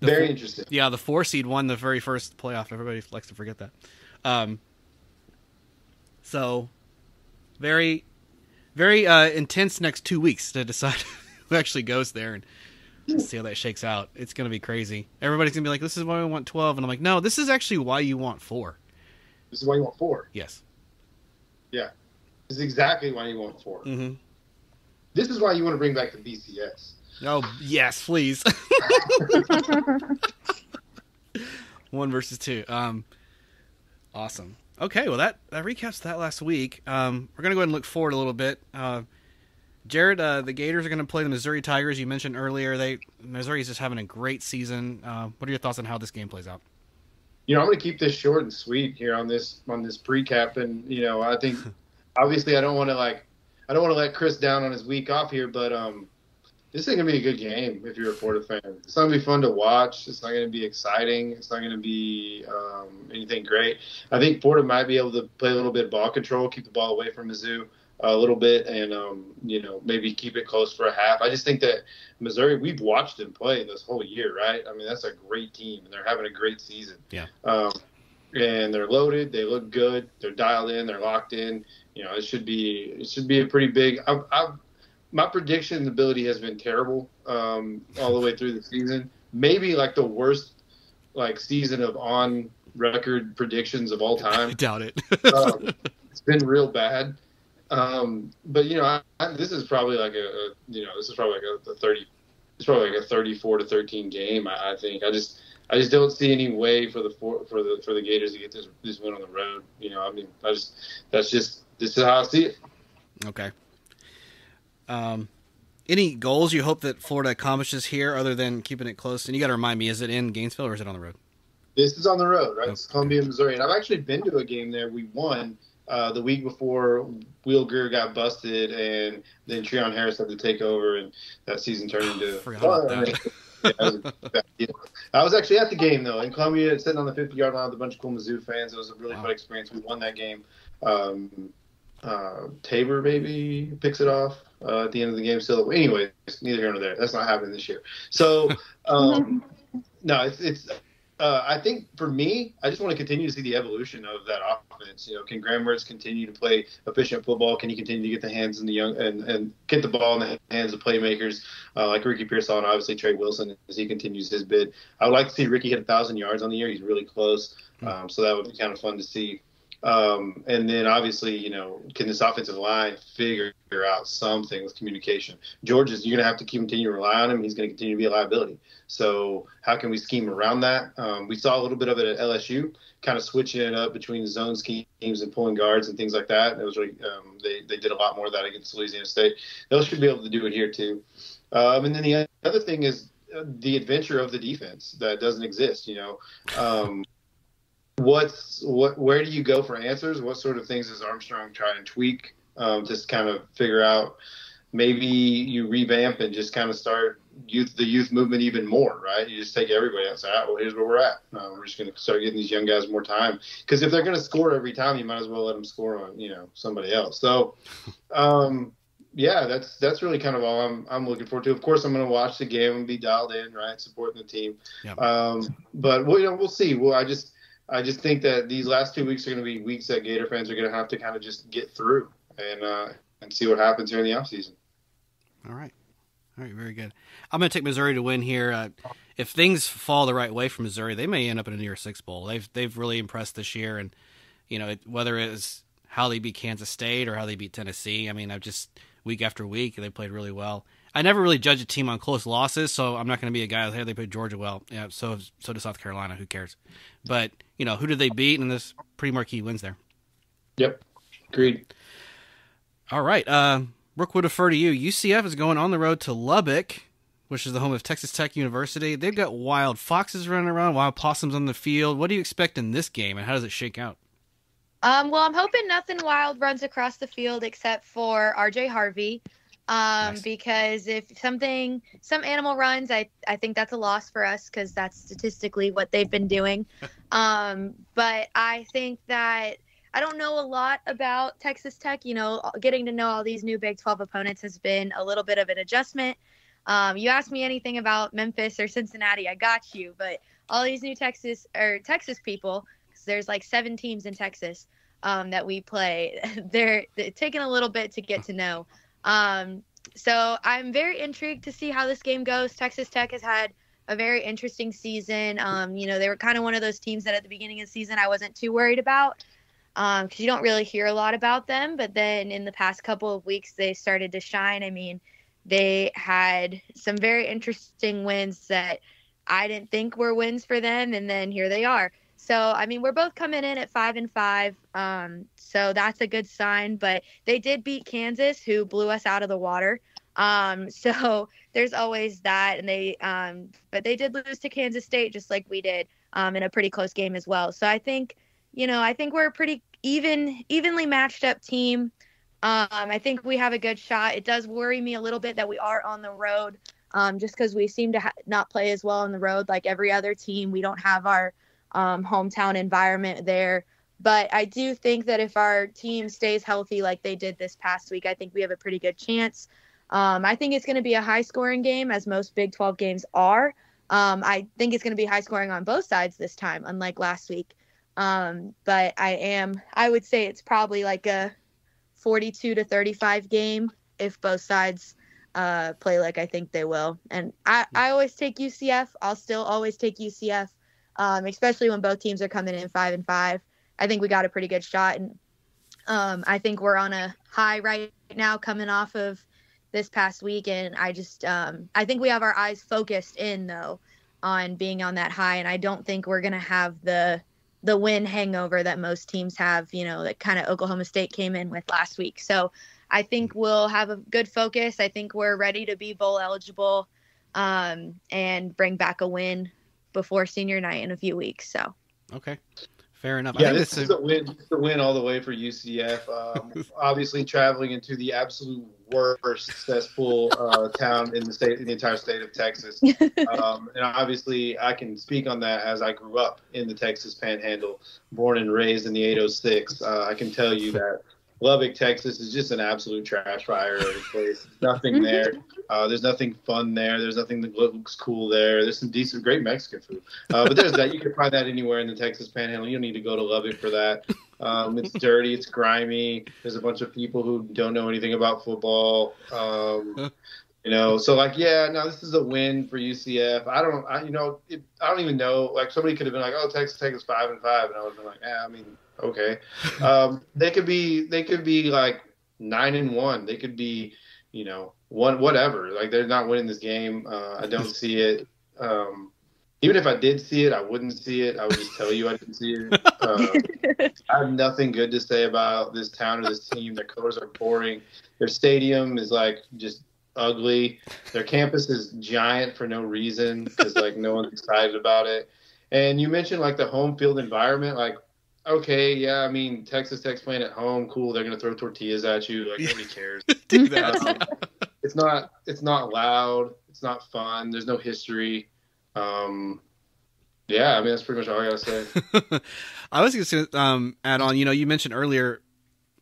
very interesting. Yeah, the 4 seed won the very first playoff. Everybody likes to forget that. So, very, very intense next 2 weeks to decide who actually goes there and see how that shakes out. It's going to be crazy. Everybody's going to be like, this is why we want 12. And I'm like, no, this is actually why you want 4. This is why you want 4? Yes. Yeah. This is exactly why you want 4. Mm-hmm. This is why you want to bring back the BCS. Oh, yes, please. 1 versus 2. Awesome. Okay, well, that recaps that last week. We're going to go ahead and look forward a little bit. Jarad, the Gators are going to play the Missouri Tigers. You mentioned earlier Missouri's just having a great season. What are your thoughts on how this game plays out? I'm going to keep this short and sweet here on this pre-cap. And, I think, obviously, I don't want to, I don't want to let Chris down on his week off here, but this is going to be a good game if you're a Florida fan. It's not going to be fun to watch. It's not going to be exciting. It's not going to be anything great. I think Florida might be able to play a little bit of ball control, keep the ball away from Mizzou a little bit, and, maybe keep it close for a half. I just think that Missouri, we've watched them play this whole year, right? I mean, that's a great team, and they're having a great season. Yeah. And they're loaded. They look good. They're dialed in. They're locked in. It should be a pretty big. My prediction ability has been terrible all the way through the season. Maybe like the worst season of on record predictions of all time. I doubt it. It's been real bad. But this is probably like a 30. It's probably like a 34-13 game. I think. I just don't see any way for the Gators to get this win on the road. This is how I see it. Okay. Any goals you hope that Florida accomplishes here other than keeping it close? And you got to remind me, is it in Gainesville or is it on the road? This is on the road, right? It's Columbia, Missouri. And I've actually been to a game there. We won the week before Will Greer got busted, and then Treon Harris had to take over, and that season turned into forgot about that. I was actually at the game, though, in Columbia, sitting on the 50-yard line with a bunch of cool Mizzou fans. It was a really fun experience. We won that game. Tabor maybe picks it off at the end of the game. So anyway, neither here nor there. That's not happening this year. So no, it's I think for me, I just want to continue to see the evolution of that offense. Can Graham Mertz continue to play efficient football? Can he continue to get the hands in the young and get the ball in the hands of playmakers like Ricky Pearsall and obviously Trey Wilson as he continues his bid? I would like to see Ricky hit 1,000 yards on the year. He's really close, so that would be kind of fun to see. And then obviously, can this offensive line figure out something with communication? You're going to have to continue to rely on him. He's going to continue to be a liability. So how can we scheme around that? We saw a little bit of it at LSU, kind of switching it up between the zone schemes and pulling guards and things like that. It was really, they did a lot more of that against Louisiana State. They should be able to do it here too. And then the other thing is the adventure of the defense that doesn't exist, where do you go for answers? What sort of things does Armstrong try and tweak? Just kind of figure out, maybe you revamp and just kind of start the youth movement even more, right? You just take everybody out and say, well, here's where we're at. We're just going to start getting these young guys more time. Because if they're going to score every time, you might as well let them score on, somebody else. So, that's really kind of all I'm looking forward to. Of course, I'm going to watch the game and be dialed in, right, supporting the team. Yep. But we'll see. Well, I just think that these last 2 weeks are going to be weeks that Gator fans are going to have to kind of just get through and see what happens here in the offseason. All right, very good. I'm going to take Missouri to win here. If things fall the right way for Missouri, they may end up in a New Year's Six bowl. They've really impressed this year, and whether it's how they beat Kansas State or how they beat Tennessee, I mean, week after week they played really well. I never really judge a team on close losses, so I'm not going to be a guy hey, they played Georgia well. Yeah, so does South Carolina. Who cares? But who did they beat? And there's pretty marquee wins there. Yep, agreed. All right, Brooke, would defer to you. UCF is going on the road to Lubbock, which is the home of Texas Tech University. They've got wild foxes running around, wild possums on the field. What do you expect in this game, and how does it shake out? Well, I'm hoping nothing wild runs across the field except for RJ Harvey. Nice. Because if some animal runs, I think that's a loss for us because that's statistically what they've been doing. But I think that I don't know a lot about Texas Tech. Getting to know all these new Big 12 opponents has been a little bit of an adjustment. You ask me anything about Memphis or Cincinnati, I got you. But all these new Texas people, because there's like 7 teams in Texas that we play, they're taking a little bit to get to know. So I'm very intrigued to see how this game goes. Texas Tech has had a very interesting season. They were kind of one of those teams that at the beginning of the season I wasn't too worried about because you don't really hear a lot about them. But then in the past couple of weeks, they started to shine. I mean, they had some very interesting wins that I didn't think were wins for them, and then here they are. So, I mean, we're both coming in at 5-5, so that's a good sign. But they did beat Kansas, who blew us out of the water. So there's always that. And but they did lose to Kansas State just like we did in a pretty close game as well. So I think we're a pretty evenly matched up team. I think we have a good shot. It does worry me a little bit that we are on the road, just because we seem to not play as well on the road like every other team. We don't have our hometown environment there. But I do think that if our team stays healthy like they did this past week, I think we have a pretty good chance. I think it's going to be a high-scoring game, as most Big 12 games are. I think it's going to be high-scoring on both sides this time, unlike last week. But I would say it's probably like a 42-35 game if both sides play like I think they will. And I always take UCF. I'll still always take UCF, especially when both teams are coming in 5-5. I think we got a pretty good shot. And I think we're on a high right now coming off of this past week. And I think we have our eyes focused in, though, on being on that high. And I don't think we're going to have the win hangover that most teams have, that kind of Oklahoma State came in with last week. So I think we'll have a good focus. I think we're ready to be bowl eligible and bring back a win before senior night in a few weeks. So. Okay. Fair enough. Yeah, this is a win. This is a win all the way for UCF. Obviously, traveling into the absolute worst cesspool town in the entire state of Texas, and obviously, I can speak on that as I grew up in the Texas Panhandle, born and raised in the 806. I can tell you that Lubbock, Texas, is just an absolute trash fire of a place. There's nothing there. There's nothing fun there. There's nothing that looks cool there. There's some decent, great Mexican food. But there's that. You can find that anywhere in the Texas Panhandle. You don't need to go to Lubbock for that. It's dirty. It's grimy. There's a bunch of people who don't know anything about football. So this is a win for UCF. I don't even know. Like, somebody could have been like, "Oh, Texas Tech is 5-5," and I would have been like, okay. They could be like 9-1. They could be, one, whatever. Like, they're not winning this game. I don't see it. Even if I did see it, I wouldn't see it. I would just tell you I didn't see it. I have nothing good to say about this town or this team. Their colors are boring. Their stadium is like just ugly. Their campus is giant for no reason because like no one's excited about it. And you mentioned like the home field environment, like. Okay, yeah, I mean, Texas Tech's playing at home. Cool, they're gonna throw tortillas at you. Like, nobody cares. Do that. It's not loud. It's not fun. There's no history. That's pretty much all I gotta say. I was gonna add on. You mentioned earlier,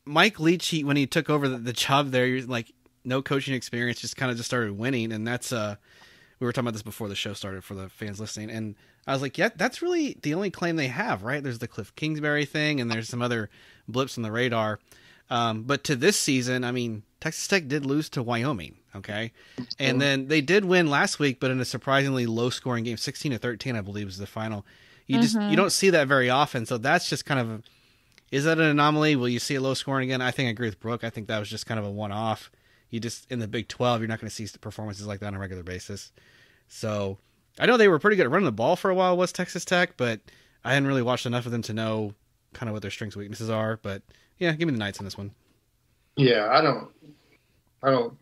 Mike Leach. When he took over the job there, you're like no coaching experience, just kind of just started winning, and that's we were talking about this before the show started for the fans listening, and I was like, yeah, that's really the only claim they have, right? There's the Cliff Kingsbury thing, and there's some other blips on the radar. But to this season, I mean, Texas Tech did lose to Wyoming, okay? And then they did win last week, but in a surprisingly low-scoring game, 16-13, I believe, was the final. You don't see that very often, so that's just kind of is that an anomaly? Will you see a low-scoring again? I think I agree with Brooke. I think that was just kind of a one-off. You just in the Big 12, you're not going to see performances like that on a regular basis. So I know they were pretty good at running the ball for a while, was Texas Tech, but I hadn't really watched enough of them to know kind of what their strengths and weaknesses are. But yeah, give me the Knights in this one. Yeah, I don't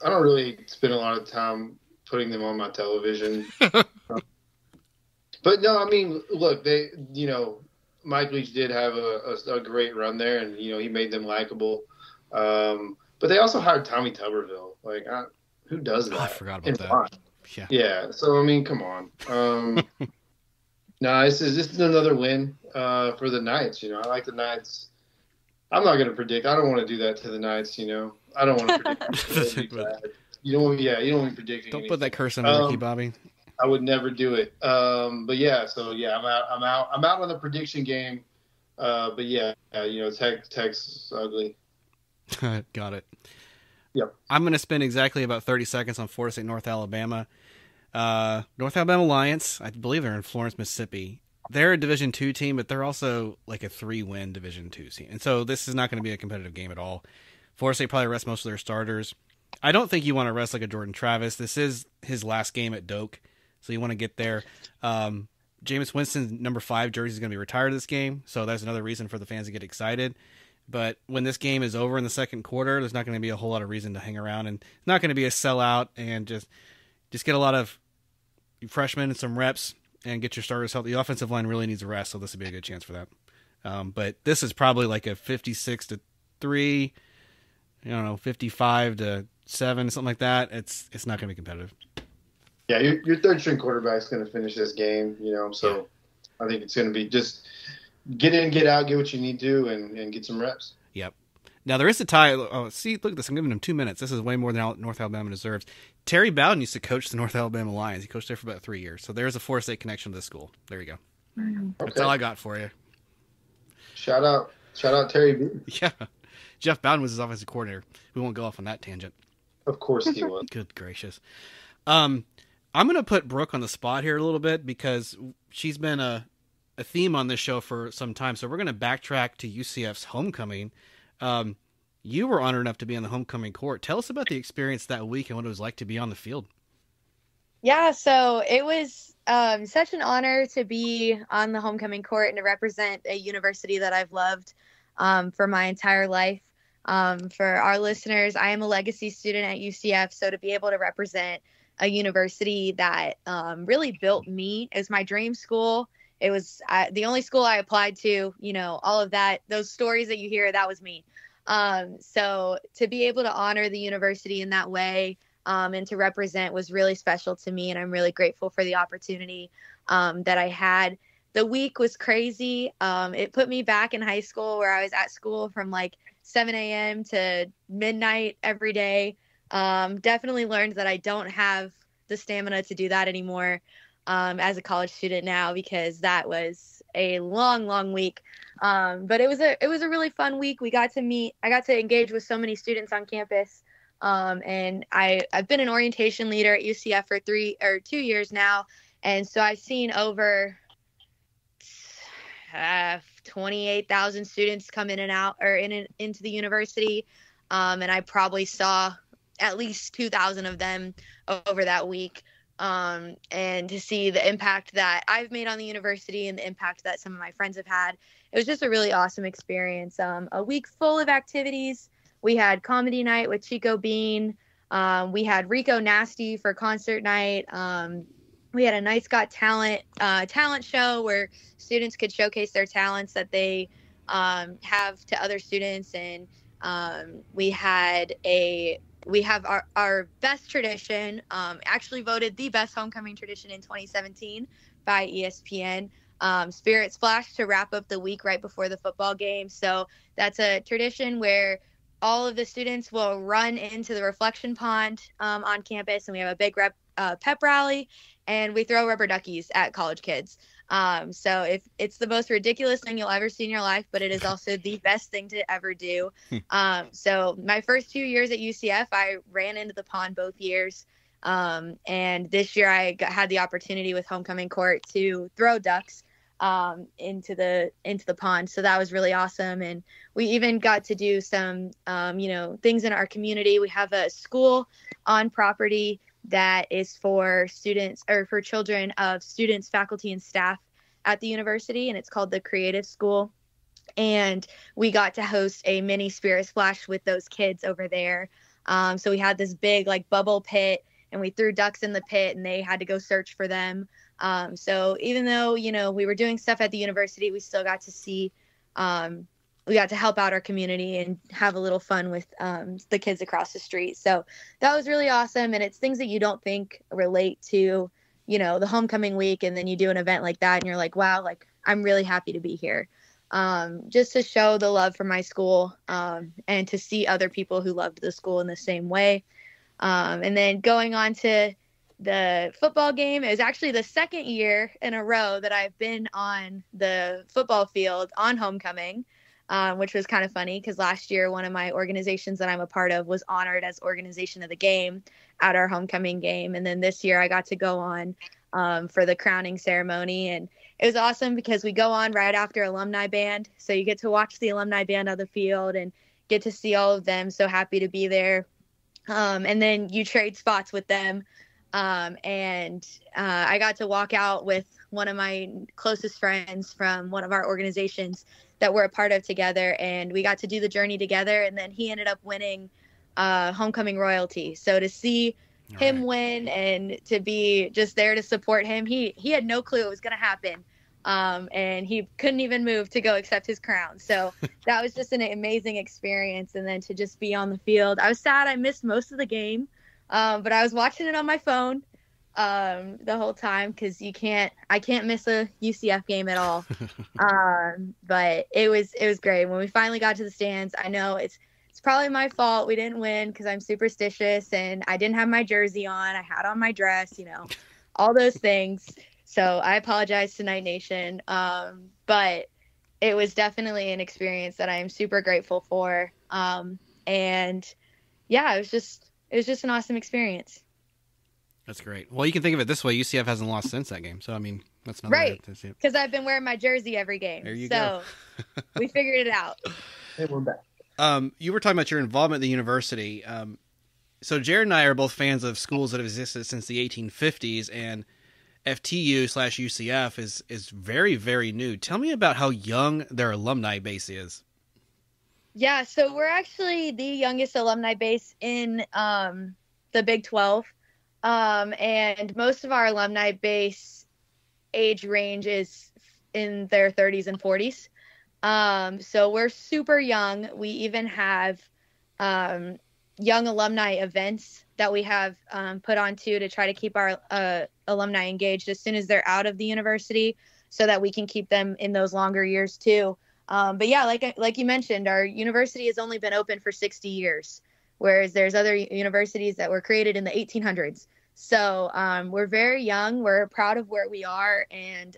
really spend a lot of time putting them on my television. But no, I mean, look, they, Mike Leach did have a great run there, and he made them likable. But they also hired Tommy Tuberville. Like, who does that? I forgot about that. Yeah. So I mean, come on. No, this is another win for the Knights. I like the Knights. I'm not going to predict. I don't want to do that to the Knights. I don't want to predict. You don't want me predicting. Don't put that curse on Ricky Bobby. I would never do it. But yeah, so yeah, I'm out on the prediction game. But yeah, Tech's ugly. Got it. Yep. I'm going to spend exactly about 30 seconds on Florida State, North Alabama. North Alabama Lions, I believe they're in Florence, Mississippi. They're a Division II team, but they're also like a 3-win Division II team. And so this is not going to be a competitive game at all. Florida State probably rests most of their starters. I don't think you want to rest like a Jordan Travis. This is his last game at Doak, so you want to get there. Jameis Winston's number 5 jersey is going to be retired this game, so that's another reason for the fans to get excited. But when this game is over in the second quarter, there's not going to be a whole lot of reason to hang around, and it's not going to be a sellout, and just get a lot of freshmen and some reps and get your starters healthy. The offensive line really needs a rest, so this would be a good chance for that. But this is probably like a 56-3 55-7, something like that, it's not going to be competitive. Yeah, your third string quarterback's going to finish this game, so I think it's going to be just get in, get out, get what you need to, and get some reps. Yep. Now, there is a tie. Oh, see, look at this. I'm giving him 2 minutes. This is way more than North Alabama deserves. Terry Bowden used to coach the North Alabama Lions. He coached there for about 3 years. So there's a Florida State connection to this school. There you go. Okay. That's all I got for you. Shout out Terry B. Yeah. Jeff Bowden was his offensive coordinator. We won't go off on that tangent. Of course he was. Good gracious. I'm going to put Brooke on the spot here a little bit because she's been a theme on this show for some time. So we're going to backtrack to UCF's homecoming. You were honored enough to be on the homecoming court. Tell us about the experience that week and what it was like to be on the field. Yeah, so it was such an honor to be on the homecoming court and to represent a university that I've loved for my entire life. For our listeners, I am a legacy student at UCF, so to be able to represent a university that really built me is my dream school. It was the only school I applied to, all of that, those stories that you hear, that was me. So to be able to honor the university in that way and to represent was really special to me. And I'm really grateful for the opportunity that I had. The week was crazy. It put me back in high school where I was at school from like 7 a.m. to midnight every day. Definitely learned that I don't have the stamina to do that anymore as a college student now, because that was a long week. But it was a really fun week. I got to engage with so many students on campus. And I've been an orientation leader at UCF for 2 years now. And so I've seen over 28,000 students come in and out or into the university. And I probably saw at least 2,000 of them over that week. And to see the impact that I've made on the university and the impact that some of my friends have had, it was just a really awesome experience. A week full of activities. We had comedy night with Chico Bean. We had Rico Nasty for concert night. We had a Nice Got Talent show where students could showcase their talents that they have to other students. And we have our best tradition, actually voted the best homecoming tradition in 2017 by ESPN, Spirit Splash to wrap up the week right before the football game. So that's a tradition where all of the students will run into the reflection pond on campus, and we have a big pep rally, and we throw rubber duckies at college kids. So if it's the most ridiculous thing you'll ever see in your life, but it is also the best thing to ever do. So my first 2 years at UCF, I ran into the pond both years. And this year I had the opportunity with homecoming court to throw ducks into the pond. So that was really awesome. And we even got to do some, things in our community. We have a school on property that is for students or for children of students, faculty, and staff at the university. And it's called the Creative School. And we got to host a mini Spirit Splash with those kids over there. So we had this big bubble pit, and we threw ducks in the pit, and they had to go search for them. So even though, we were doing stuff at the university, we still got to see, we got to help out our community and have a little fun with the kids across the street. So that was really awesome. And it's things that you don't think relate to, the homecoming week. And then you do an event like that and you're like, wow, I'm really happy to be here. Just to show the love for my school and to see other people who loved the school in the same way. And then going on to the football game, it was actually the second year in a row that I've been on the football field on homecoming, which was kind of funny because last year one of my organizations that I'm a part of was honored as organization of the game at our homecoming game. And then this year I got to go on for the crowning ceremony. And it was awesome because we go on right after alumni band. So you get to watch the alumni band on the field and get to see all of them. So happy to be there. And then you trade spots with them. And I got to walk out with one of my closest friends from one of our organizations that we're a part of together. And we got to do the journey together. And then he ended up winning homecoming royalty. So to see him win and to be just there to support him, he had no clue it was going to happen. and he couldn't even move to go accept his crown. So that was just an amazing experience. And then to just be on the field, I was sad I missed most of the game, but I was watching it on my phone the whole time because I can't miss a UCF game at all. But it was great. When we finally got to the stands, I know it's probably my fault we didn't win because I'm superstitious and I didn't have my jersey on. I had on my dress, all those things. So I apologize to Night Nation. But it was definitely an experience that I am super grateful for. And yeah, it was just an awesome experience. That's great. Well, you can think of it this way. UCF hasn't lost since that game. So, I mean, that's not right. Because I've been wearing my jersey every game. There you go. We figured it out. Hey, we're back. You were talking about your involvement in the university. So Jared and I are both fans of schools that have existed since the 1850s, and FTU/UCF is very, very new. Tell me about how young their alumni base is. Yeah, so we're actually the youngest alumni base in the Big 12, and most of our alumni base age range is in their 30s and 40s. So we're super young. We even have young alumni events that we have put on to try to keep our alumni engaged as soon as they're out of the university so that we can keep them in those longer years too. But yeah, like you mentioned, our university has only been open for 60 years, whereas there's other universities that were created in the 1800s. So we're very young. We're proud of where we are, and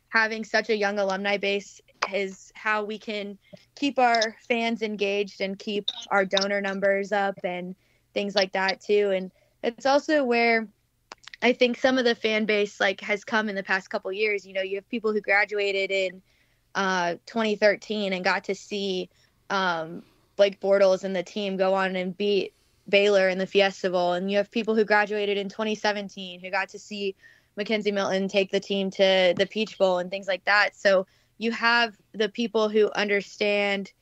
having such a young alumni base is how we can keep our fans engaged and keep our donor numbers up and things like that too. And it's also where I think some of the fan base has come in the past couple of years. You have people who graduated in 2013 and got to see Blake Bortles and the team go on and beat Baylor in the Fiesta Bowl. And you have people who graduated in 2017 who got to see Mackenzie Milton take the team to the Peach Bowl and things like that. So you have the people who understand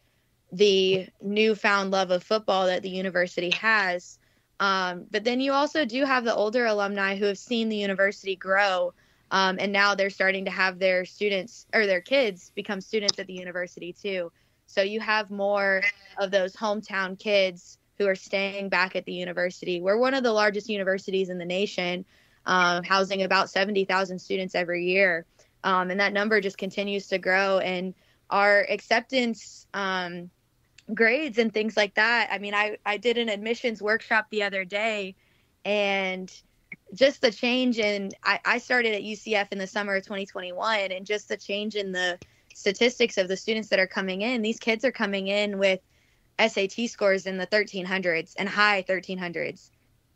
the newfound love of football that the university has. But then you also do have the older alumni who have seen the university grow. And now they're starting to have their students or their kids become students at the university too. So you have more of those hometown kids who are staying back at the university. We're one of the largest universities in the nation, housing about 70,000 students every year. And that number just continues to grow. And our acceptance grades and things like that. I mean, I did an admissions workshop the other day, and just the change in, I started at UCF in the summer of 2021, and just the change in the statistics of the students that are coming in. These kids are coming in with SAT scores in the 1300s and high 1300s.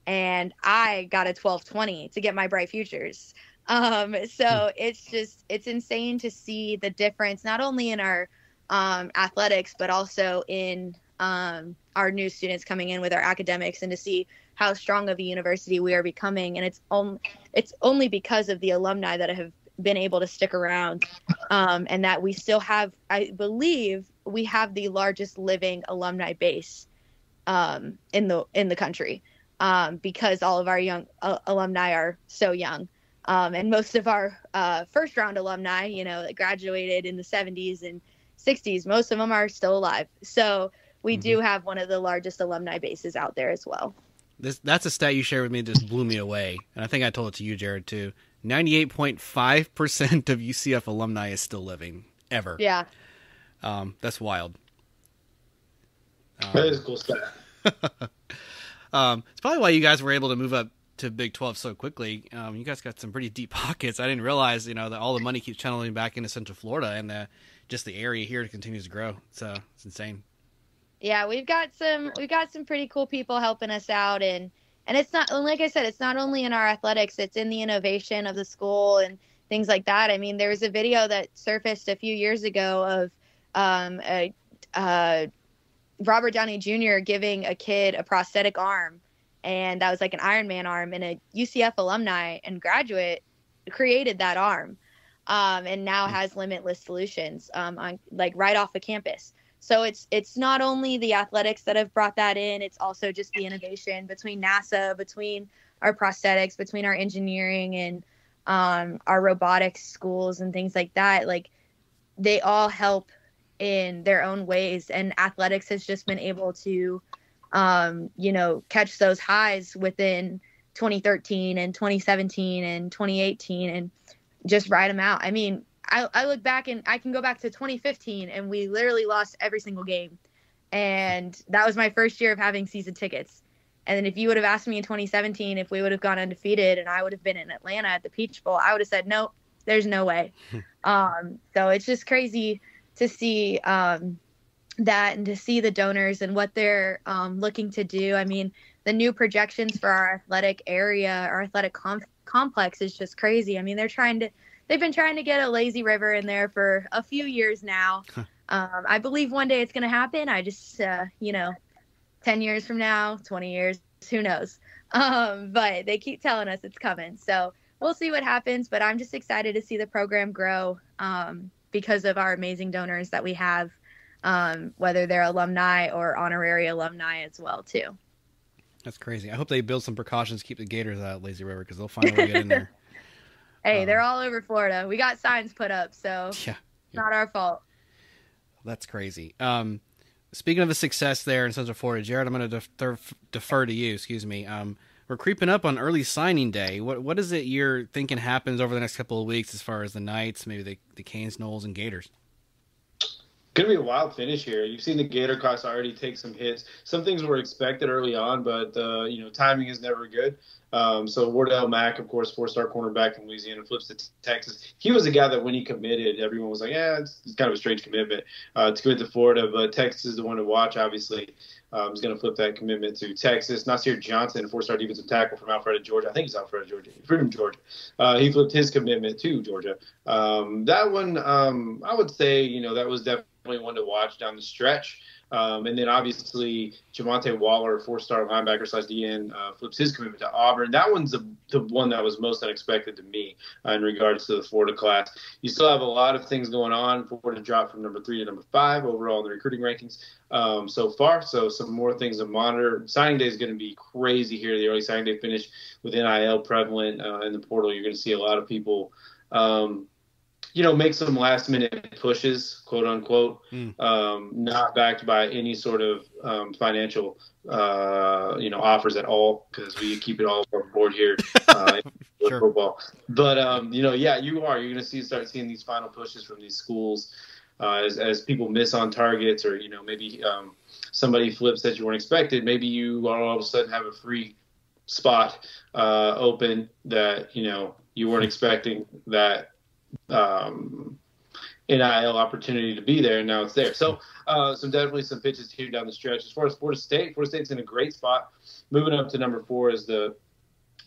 And I got a 1220 to get my Bright Futures. So it's insane to see the difference, not only in our athletics, but also in our new students coming in with our academics, and to see how strong of a university we are becoming. And it's only because of the alumni that have been able to stick around, and that we still have, I believe we have the largest living alumni base in the country, because all of our young alumni are so young. And most of our first round alumni, that graduated in the 70s and 60s, most of them are still alive. So we do have one of the largest alumni bases out there as well. That's a stat you shared with me that just blew me away. And I think I told it to you, Jared, too. 98.5% of UCF alumni is still living, ever. Yeah. That's wild. That is a cool stat. It's probably why you guys were able to move up to Big 12 so quickly. You guys got some pretty deep pockets. I didn't realize, that all the money keeps channeling back into Central Florida, and just the area here continues to grow. So it's insane. Yeah, we've got some pretty cool people helping us out, and it's not, like I said, it's not only in our athletics, it's in the innovation of the school and things like that. I mean, there was a video that surfaced a few years ago of Robert Downey Jr. giving a kid a prosthetic arm, and that was like an Iron Man arm, and a UCF alumni and graduate created that arm, and now has Limitless Solutions on right off the campus. So it's not only the athletics that have brought that in, it's also just the innovation between NASA, between our prosthetics, between our engineering, and our robotics schools and things like that. Like, they all help in their own ways, and athletics has just been able to, catch those highs within 2013 and 2017 and 2018 and just ride them out. I mean, I look back and I can go back to 2015 and we literally lost every single game. And that was my first year of having season tickets. And then if you would have asked me in 2017 if we would have gone undefeated and I would have been in Atlanta at the Peach Bowl, I would have said, nope, there's no way. So it's just crazy to see that and to see the donors and what they're looking to do. I mean, the new projections for our athletic area, our athletic complex is just crazy. I mean, they've been trying to get a lazy river in there for a few years now. I believe one day it's going to happen. I just, 10 years from now, 20 years, who knows? But they keep telling us it's coming. So we'll see what happens. But I'm just excited to see the program grow because of our amazing donors that we have, whether they're alumni or honorary alumni as well, too. That's crazy. I hope they build some precautions to keep the Gators out of Lazy River because they'll find a way to get in there. Hey, they're all over Florida. We got signs put up, so yeah. Not our fault. That's crazy. Speaking of the success there in Central Florida, Jarad, I'm going to defer to you. Excuse me. We're creeping up on early signing day. What is it you're thinking happens over the next couple of weeks as far as the Knights, maybe the Canes, Knowles, and Gators? Going to be a wild finish here. You've seen the Gator class already take some hits. Some things were expected early on, but timing is never good. So Wardell Mack, of course, 4-star cornerback from Louisiana, flips to Texas. He was a guy that when he committed, everyone was like, yeah, it's kind of a strange commitment to commit to Florida, but Texas is the one to watch, obviously. He's going to flip that commitment to Texas. Nasir Johnson, 4-star defensive tackle from Alpharetta, Georgia. I think he's Alpharetta, Georgia. Freedom, Georgia. He flipped his commitment to Georgia. That one, I would say, that was definitely one to watch down the stretch. And then obviously Jamonte Waller, 4-star linebacker / DN, flips his commitment to Auburn. That one's the one that was most unexpected to me in regards to the Florida class. You still have a lot of things going on. Florida dropped from number 3 to number 5 overall in the recruiting rankings so far. So some more things to monitor. Signing day is going to be crazy here. The early signing day finish with NIL prevalent in the portal. You're going to see a lot of people make some last-minute pushes, quote-unquote, not backed by any sort of financial, offers at all, because we keep it all on board here in Sure. football. But, you're going to start seeing these final pushes from these schools as people miss on targets or, maybe somebody flips that you weren't expected. Maybe you all of a sudden have a free spot open that, you weren't expecting that NIL opportunity to be there, and now it's there. So definitely some pitches here down the stretch. As far as Florida State's in a great spot. Moving up to number 4 as the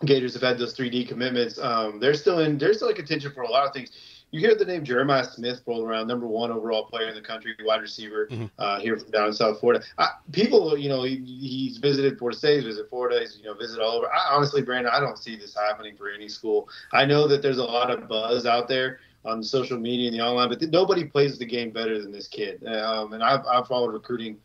Gators have had those 3D commitments. They're still in contention for a lot of things. You hear the name Jeremiah Smith roll around, number 1 overall player in the country, wide receiver here from down in South Florida. People, he's visited Florida State, he's visited Florida, he's visited all over. Honestly, Brandon, I don't see this happening for any school. I know that there's a lot of buzz out there on social media and the online, but nobody plays the game better than this kid. And I've followed recruiting,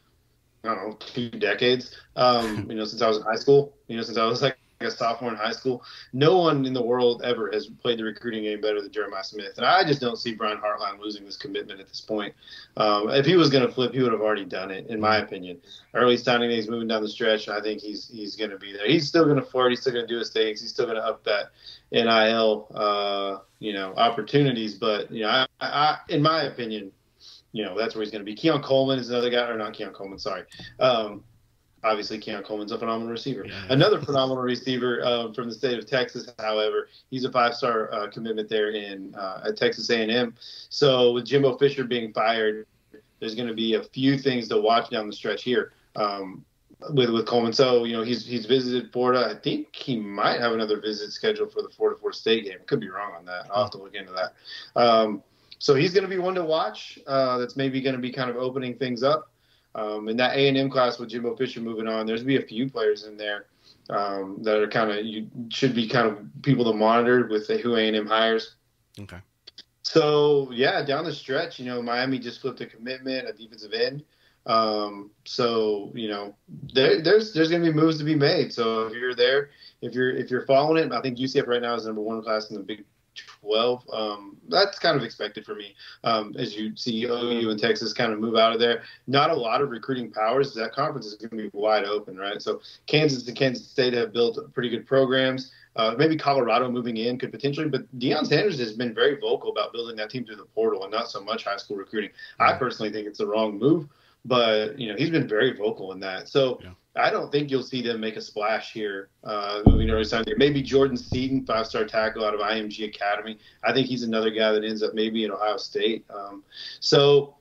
I don't know, 2 decades, since I was in high school, since I was like a sophomore in high school. No one in the world ever has played the recruiting game better than Jeremiah Smith. And I just don't see Brian Hartline losing this commitment at this point. If he was going to flip, he would have already done it, in my opinion. Early signing day, he's moving down the stretch, and I think he's going to be there. He's still going to flirt. He's still going to do his things. He's still going to up that NIL, opportunities. But, I in my opinion, that's where he's going to be. Keon Coleman is another guy, or not Keon Coleman, sorry. Obviously, Keon Coleman's a phenomenal receiver. Yeah. Another phenomenal receiver from the state of Texas, however, he's a 5-star commitment there at Texas A&M. So with Jimbo Fisher being fired, there's going to be a few things to watch down the stretch here with Coleman. So, he's visited Florida. I think he might have another visit scheduled for the Florida State game. Could be wrong on that. I'll have to look into that. So he's going to be one to watch. That's maybe going to be kind of opening things up. In that A&M class with Jimbo Fisher moving on, there's going to be a few players in there that are kind of, you should be kind of people to monitor with who A&M hires. Okay. So, yeah, down the stretch, Miami just flipped a commitment, a defensive end. So, there's going to be moves to be made. So if you're there, if you're following it, I think UCF right now is number 1 class in the Big 12. That's kind of expected for me. As you see OU and Texas kind of move out of there, not a lot of recruiting powers. That conference is going to be wide open, right? So Kansas and Kansas State have built pretty good programs. Maybe Colorado moving in could potentially, but Deion Sanders has been very vocal about building that team through the portal and not so much high school recruiting. I personally think it's the wrong move, but he's been very vocal in that. So I don't think you'll see them make a splash here moving to early signing. Maybe Jordan Seaton, 5-star tackle out of IMG Academy. I think he's another guy that ends up maybe in Ohio State. So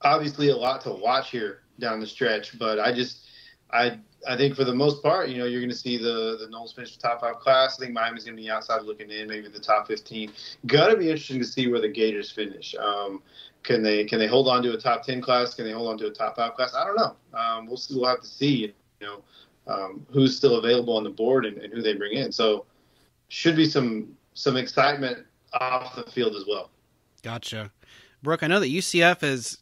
obviously a lot to watch here down the stretch, but I think for the most part, you're going to see the Knowles finish the top 5 class. I think Miami's going to be outside looking in, maybe the top 15. Got to be interesting to see where the Gators finish. Can they hold on to a top 10 class? Can they hold on to a top 5 class? I don't know. We'll have to see, who's still available on the board and who they bring in. So should be some excitement off the field as well. Gotcha. Brooke, I know that UCF has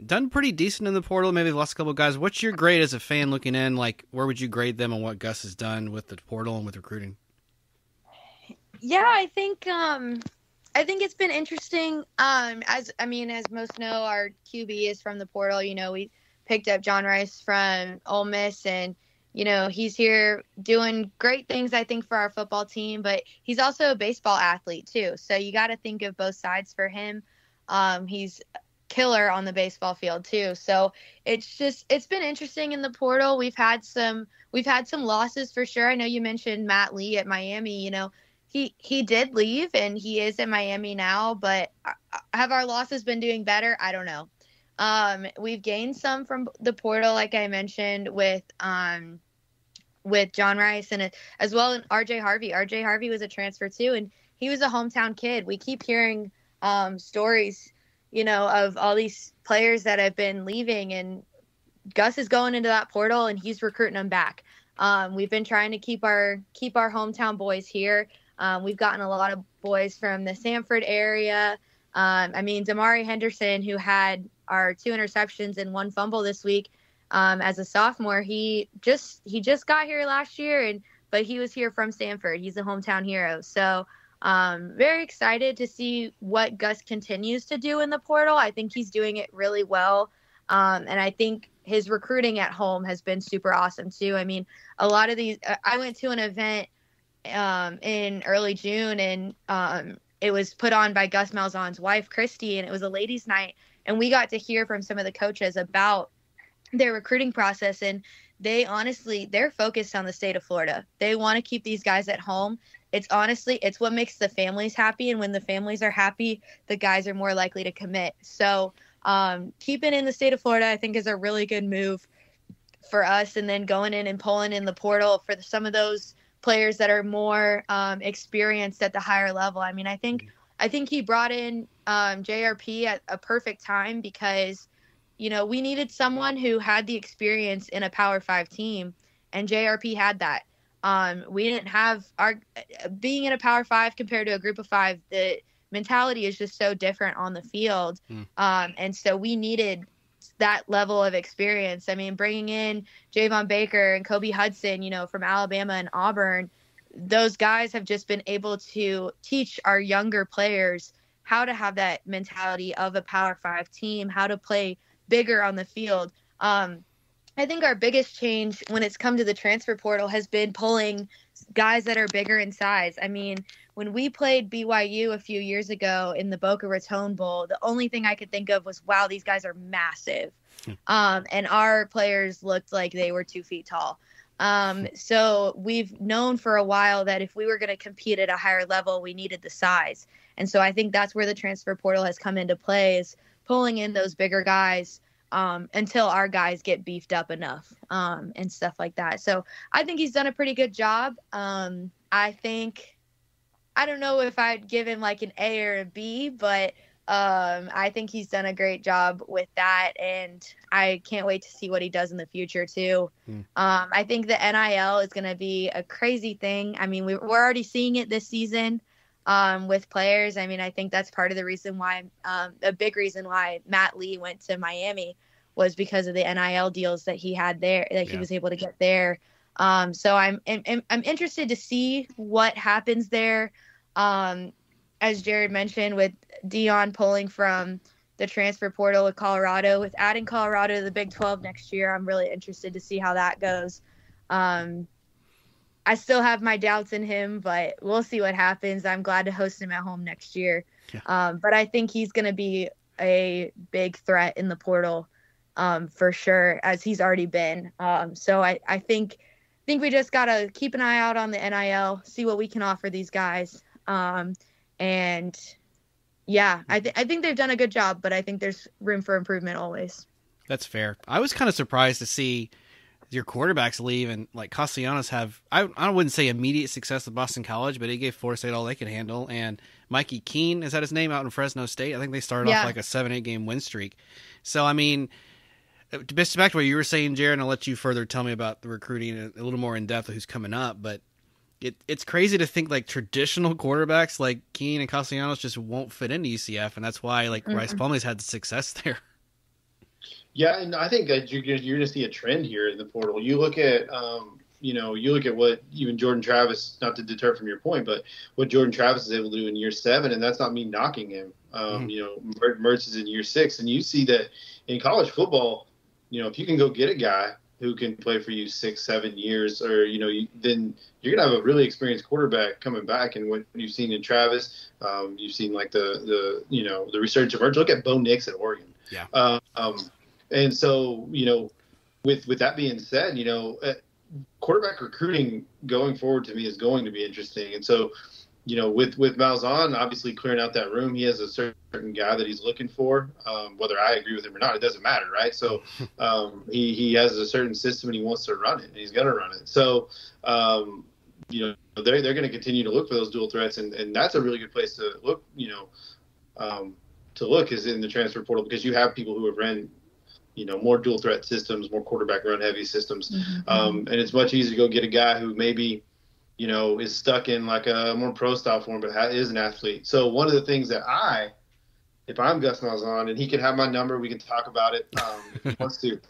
done pretty decent in the portal, maybe the last couple of guys. What's your grade as a fan looking in? Like, where would you grade them on what Gus has done with the portal and with recruiting? Yeah, I think it's been interesting. As most know, our QB is from the portal. We picked up John Rice from Ole Miss, and he's here doing great things, I think, for our football team. But he's also a baseball athlete too, so you got to think of both sides for him. He's killer on the baseball field too. So it's been interesting in the portal. We've had some losses for sure. I know you mentioned Matt Lee at Miami. He did leave and he is in Miami now, but have our losses been doing better? I don't know. We've gained some from the portal, like I mentioned, with John Rice and as well as RJ Harvey. RJ Harvey was a transfer too, and he was a hometown kid. We keep hearing stories of all these players that have been leaving, and Gus is going into that portal and he's recruiting them back. We've been trying to keep our hometown boys here. We've gotten a lot of boys from the Sanford area. Damari Henderson, who had our 2 interceptions and 1 fumble this week, as a sophomore, he just got here last year, but he was here from Sanford. He's a hometown hero. So very excited to see what Gus continues to do in the portal. I think he's doing it really well. And I think his recruiting at home has been super awesome too. A lot of these, I went to an event in early June, and it was put on by Gus Malzahn's wife, Christy, and it was a ladies' night. And we got to hear from some of the coaches about their recruiting process, and they're focused on the state of Florida. They want to keep these guys at home. It's what makes the families happy. And when the families are happy, the guys are more likely to commit. So keeping in the state of Florida, I think, is a really good move for us. And then going in and pulling in the portal for some of those players that are more experienced at the higher level. I think he brought in JRP at a perfect time because, we needed someone who had the experience in a Power 5 team, and JRP had that. We didn't have being in a Power 5 compared to a group of 5. The mentality is just so different on the field. And so we needed that level of experience. Bringing in Javon Baker and Kobe Hudson, from Alabama and Auburn, those guys have just been able to teach our younger players how to have that mentality of a Power 5 team, how to play bigger on the field. I think our biggest change when it's come to the transfer portal has been pulling guys that are bigger in size. When we played BYU a few years ago in the Boca Raton Bowl, the only thing I could think of was, wow, these guys are massive. And our players looked like they were 2 feet tall. So we've known for a while that if we were going to compete at a higher level, we needed the size. And so I think that's where the transfer portal has come into play, is pulling in those bigger guys until our guys get beefed up enough and stuff like that. So I think he's done a pretty good job. I don't know if I'd give him like an A or a B, but I think he's done a great job with that, and I can't wait to see what he does in the future too. I think the NIL is going to be a crazy thing. We're already seeing it this season with players. I think that's part of the reason why, a big reason why Matt Lee went to Miami was because of the NIL deals that he had there, that he was able to get there. So I'm interested to see what happens there. As Jared mentioned, with Dion pulling from the transfer portal with Colorado, with adding Colorado to the Big 12 next year, I'm really interested to see how that goes. I still have my doubts in him, but we'll see what happens. I'm glad to host him at home next year. Yeah. But I think he's going to be a big threat in the portal for sure, as he's already been. So I think we just got to keep an eye out on the NIL, see what we can offer these guys. And yeah, I think they've done a good job, but I think there's room for improvement always. That's fair. I was kind of surprised to see your quarterbacks leave, and like Castellanos have, I wouldn't say immediate success at Boston College, but he gave Florida State all they could handle. And Mikey Keene, is that his name, out in Fresno State? I think they started off like a 7-8 game win streak. So, I mean, just back to what you were saying, Jared, and I'll let you further tell me about the recruiting a little more in depth of who's coming up, but it's crazy to think like traditional quarterbacks like Keene and Castellanos just won't fit into UCF, and that's why like Rice Plumlee's had success there. Yeah, and I think that you're going to see a trend here in the portal. You look at, you look at what even Jordan Travis, not to deter from your point, but what Jordan Travis is able to do in year 7, and that's not me knocking him. Mertz is in year 6, and you see that in college football, if you can go get a guy who can play for you 6-7 years, or then you're gonna have a really experienced quarterback coming back. And what you've seen in Travis, you've seen like the resurgence of Mertz. Look at Bo Nix at Oregon. Yeah. And so, with that being said, quarterback recruiting going forward to me is going to be interesting. And so, with Malzahn obviously clearing out that room, he has a certain guy that he's looking for. Whether I agree with him or not, it doesn't matter, right? So he has a certain system and he wants to run it, and he's going to run it. So, they're going to continue to look for those dual threats, and that's a really good place to look, is in the transfer portal, because you have people who have ran more dual threat systems, more quarterback run heavy systems. And it's much easier to go get a guy who maybe, is stuck in like a more pro style form, but is an athlete. So one of the things that if I'm Gus Malzahn, and he can have my number, we can talk about it if he wants to.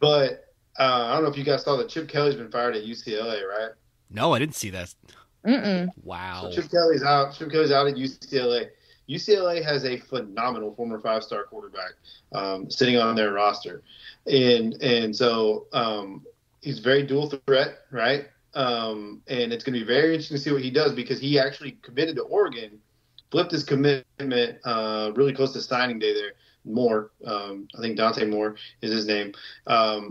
But I don't know if you guys saw that Chip Kelly's been fired at UCLA, right? No, I didn't see that. Wow. So Chip Kelly's out. Chip Kelly's out at UCLA. UCLA has a phenomenal former 5-star quarterback sitting on their roster. And so he's very dual threat, right? And it's going to be very interesting to see what he does, because he actually committed to Oregon, flipped his commitment really close to signing day there. Moore, I think Dante Moore is his name,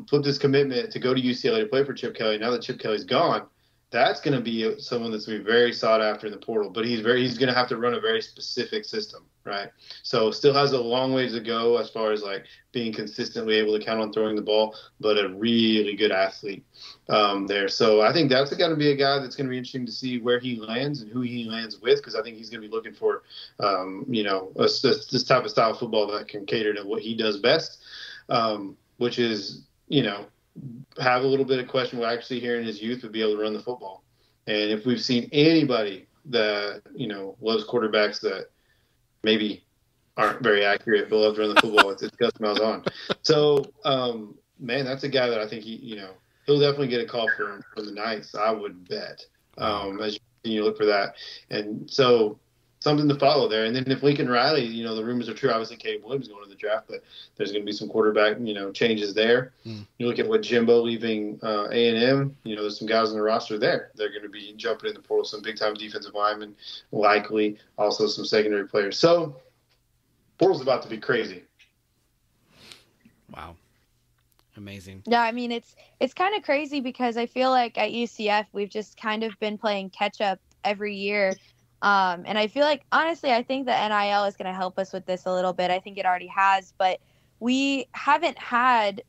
flipped his commitment to go to UCLA to play for Chip Kelly. Now that Chip Kelly's gone, that's going to be someone that's going to be very sought after in the portal, but he's going to have to run a very specific system, right? So still has a long ways to go as far as like being consistently able to count on throwing the ball, but a really good athlete there. So I think that's going to be a guy that's going to be interesting to see where he lands and who he lands with, because I think he's going to be looking for, this type of style of football that can cater to what he does best, which is, have a little bit of questionable accuracy here in his youth, but be able to run the football. And if we've seen anybody that, loves quarterbacks that maybe aren't very accurate but love to run the football, it's Gus Malzahn. So, man, that's a guy that I think he'll definitely get a call from the Knights, I would bet, as you continue to look for that. And so something to follow there. And then if Lincoln Riley, the rumors are true, obviously Caleb Williams going to the draft, but there's going to be some quarterback, changes there. You look at what Jimbo leaving A&M, there's some guys on the roster there. They're going to be jumping in the portal, some big-time defensive linemen, likely also some secondary players. So portal's about to be crazy. Wow. Amazing. Yeah, I mean, it's kind of crazy, because I feel like at UCF we've just kind of been playing catch-up every year. And I feel like, honestly, I think the NIL is going to help us with this a little bit. I think it already has, but we haven't had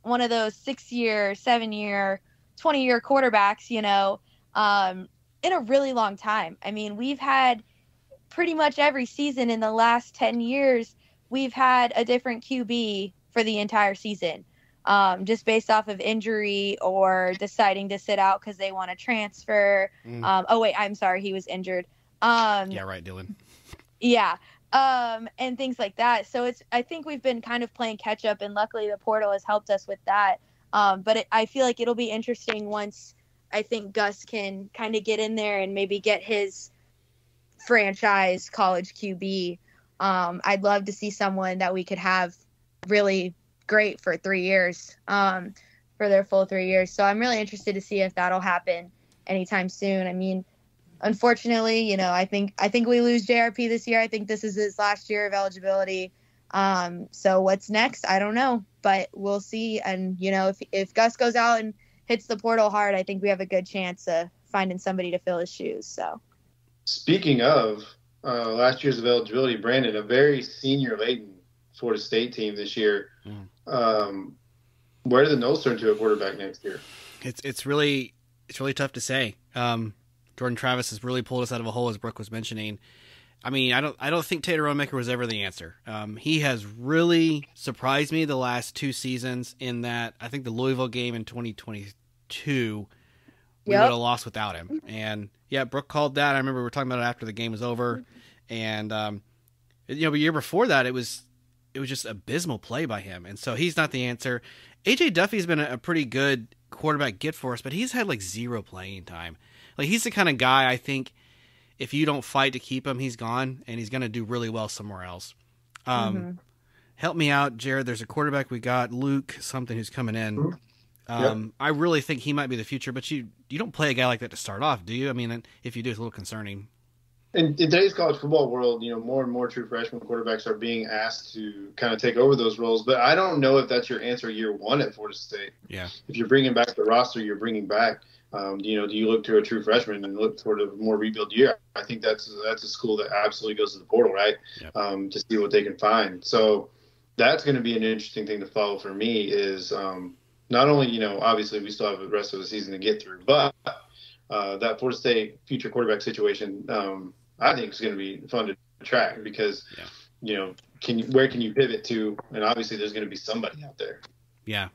one of those 6-year, 7-year, 20-year quarterbacks, in a really long time. I mean, we've had pretty much every season in the last 10 years, we've had a different QB for the entire season, just based off of injury or deciding to sit out because they want to transfer. Oh, wait, I'm sorry, he was injured. Yeah, right, Dylan. Yeah. And things like that. So I think we've been kind of playing catch up, and luckily the portal has helped us with that. But I feel like it'll be interesting once I think Gus can kind of get in there and maybe get his franchise college QB. I'd love to see someone that we could have really great for 3 years, for their full 3 years. So I'm really interested to see if that'll happen anytime soon. I mean, unfortunately, you know, I think we lose JRP this year. I think this is his last year of eligibility. So what's next? I don't know, but we'll see. And, you know, if Gus goes out and hits the portal hard, I think we have a good chance of finding somebody to fill his shoes. So speaking of last year's eligibility, Brandon, a very senior-laden Florida State team this year. Where do the Noles turn to a quarterback next year? It's really tough to say. Jordan Travis has really pulled us out of a hole, as Brooke was mentioning. I mean, I don't think Tater Romaker was ever the answer. He has really surprised me the last 2 seasons in that I think the Louisville game in 2022, we would have lost without him. And yeah, Brooke called that. I remember we were talking about it after the game was over. And, you know, the year before that, it was just abysmal play by him. And so he's not the answer. A.J. Duffy's been a pretty good quarterback get for us, but he's had like 0 playing time. Like, he's the kind of guy, I think, if you don't fight to keep him, he's gone, and he's going to do really well somewhere else. Help me out, Jared. There's a quarterback we got, Luke something, who's coming in. I really think he might be the future, but you don't play a guy like that to start off, do you? I mean, if you do, it's a little concerning. In today's college football world, you know, more and more true freshman quarterbacks are being asked to kind of take over those roles. But I don't know if that's your answer year one at Florida State. Yeah. If you're bringing back the roster, you're bringing back, you know, do you look to a true freshman and look toward a more rebuild year? I think that's a school that absolutely goes to the portal, right? Yep. To see what they can find. So that's going to be an interesting thing to follow for me is not only, you know, obviously we still have the rest of the season to get through, but that Florida State future quarterback situation, I think it's going to be fun to track because, you know, where can you pivot to? And obviously there's going to be somebody out there. Yeah.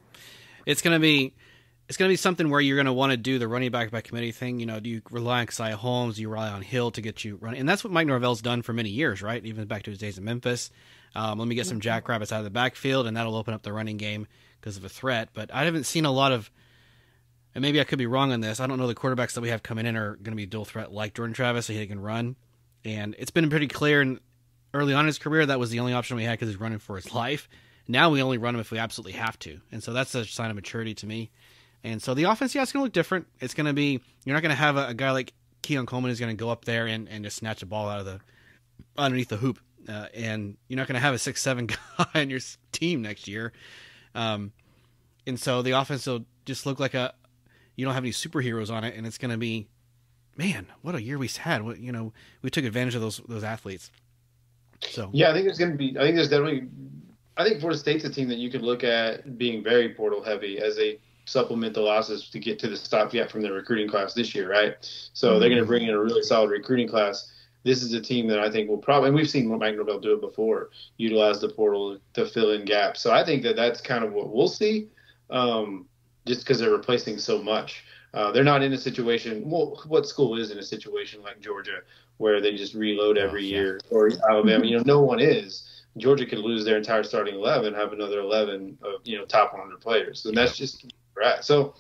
It's going to be something where you're going to want to do the running back by committee thing. You know, do you rely on Keziah Holmes? Do you rely on Hill to get you running? And that's what Mike Norvell's done for many years, right? Even back to his days in Memphis. Let me get some jackrabbits out of the backfield, and that'll open up the running game because of a threat. But I haven't seen a lot of, and maybe I could be wrong on this, I don't know the quarterbacks that we have coming in are going to be dual threat like Jordan Travis, so he can run. And it's been pretty clear early on in his career that was the only option we had because he's running for his life. Now we only run him if we absolutely have to. And so that's a sign of maturity to me. And so the offense, it's going to look different. It's going to be, you're not going to have a guy like Keon Coleman who's going to go up there and just snatch a ball out of underneath the hoop. And you're not going to have a 6'7" guy on your team next year. And so the offense will just look like you don't have any superheroes on it. And it's going to be, man, what a year we had. You know, we took advantage of those athletes. So yeah, I think I think Florida State's a team that you could look at being very portal heavy as they supplement the losses to get to the stopgap from their recruiting class this year, right? So they're going to bring in a really solid recruiting class. This is a team that I think will probably, and we've seen Mike Norvell do it before, utilize the portal to fill in gaps. So I think that's kind of what we'll see, just because they're replacing so much. They're not in a situation, well, what school is in a situation like Georgia where they just reload every year, or Alabama? You know, no one is. Georgia could lose their entire starting 11, have another 11 of, you know, top 100 players. And that's just where we're at. So,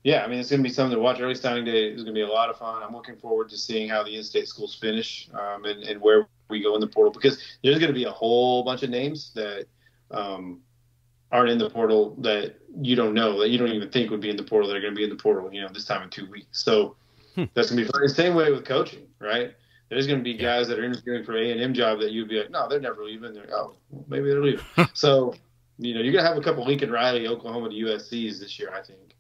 yeah, I mean, it's going to be something to watch. Early signing day is going to be a lot of fun. I'm looking forward to seeing how the in-state schools finish and where we go in the portal, because there's going to be a whole bunch of names that aren't in the portal that you don't know, that you don't even think would be in the portal. They're going to be in the portal, you know, this time in 2 weeks. So that's going to be fun. The same way with coaching, right? There's going to be guys that are interviewing for A&M job that you'd be like, no, they're never leaving. They're, well, maybe they're leaving. So, you know, you're going to have a couple Lincoln Riley, Oklahoma to USCs this year, I think.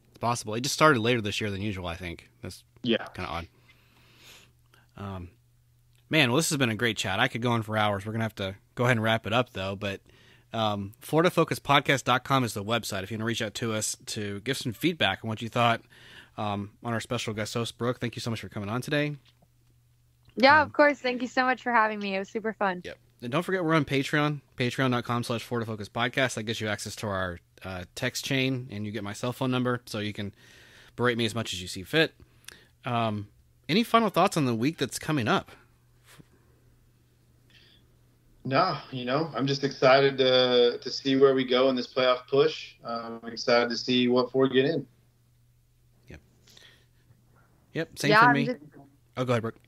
It's possible. It just started later this year than usual, I think. That's kind of odd. Man, well, this has been a great chat. I could go on for hours. We're going to have to go ahead and wrap it up, though. But FloridaFocusPodcast.com is the website if you want to reach out to us to give some feedback on what you thought on our special guest host, Brooke. Thank you so much for coming on today. Yeah, of course. Thank you so much for having me. It was super fun. Yep. And don't forget, we're on Patreon, patreon.com/FloridaFocusPodcast. That gives you access to our text chain, and you get my cell phone number, so you can berate me as much as you see fit. Any final thoughts on the week that's coming up? No, you know, I'm just excited to see where we go in this playoff push. I'm excited to see what 4 get in. Yep, same for me. Oh, go ahead, Brooke.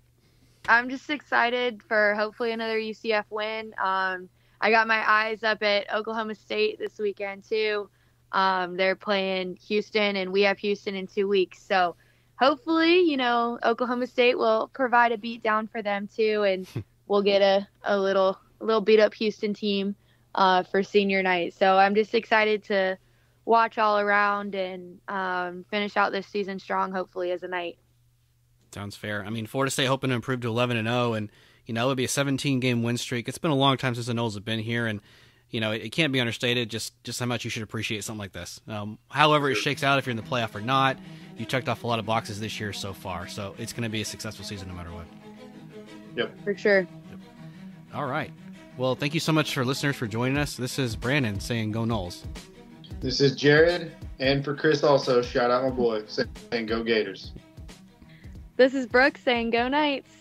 I'm just excited for hopefully another UCF win. I got my eyes up at Oklahoma State this weekend too. They're playing Houston, and we have Houston in 2 weeks. So hopefully, Oklahoma State will provide a beat down for them too, and we'll get a little beat up Houston team for senior night. So I'm just excited to watch all around and finish out this season strong, hopefully, as a Knight. Sounds fair. I mean, Florida State hoping to improve to 11-0, and it would be a 17-game win streak. It's been a long time since the Noles have been here, and it can't be understated just how much you should appreciate something like this. However it shakes out, if you're in the playoff or not, you checked off a lot of boxes this year so far, so it's going to be a successful season no matter what. Yep, for sure. Yep. All right. Well, thank you so much for listeners for joining us. This is Brandon saying go Noles. This is Jarad, and for Chris also, shout out my boy saying go Gators. This is Brooke saying go Knights.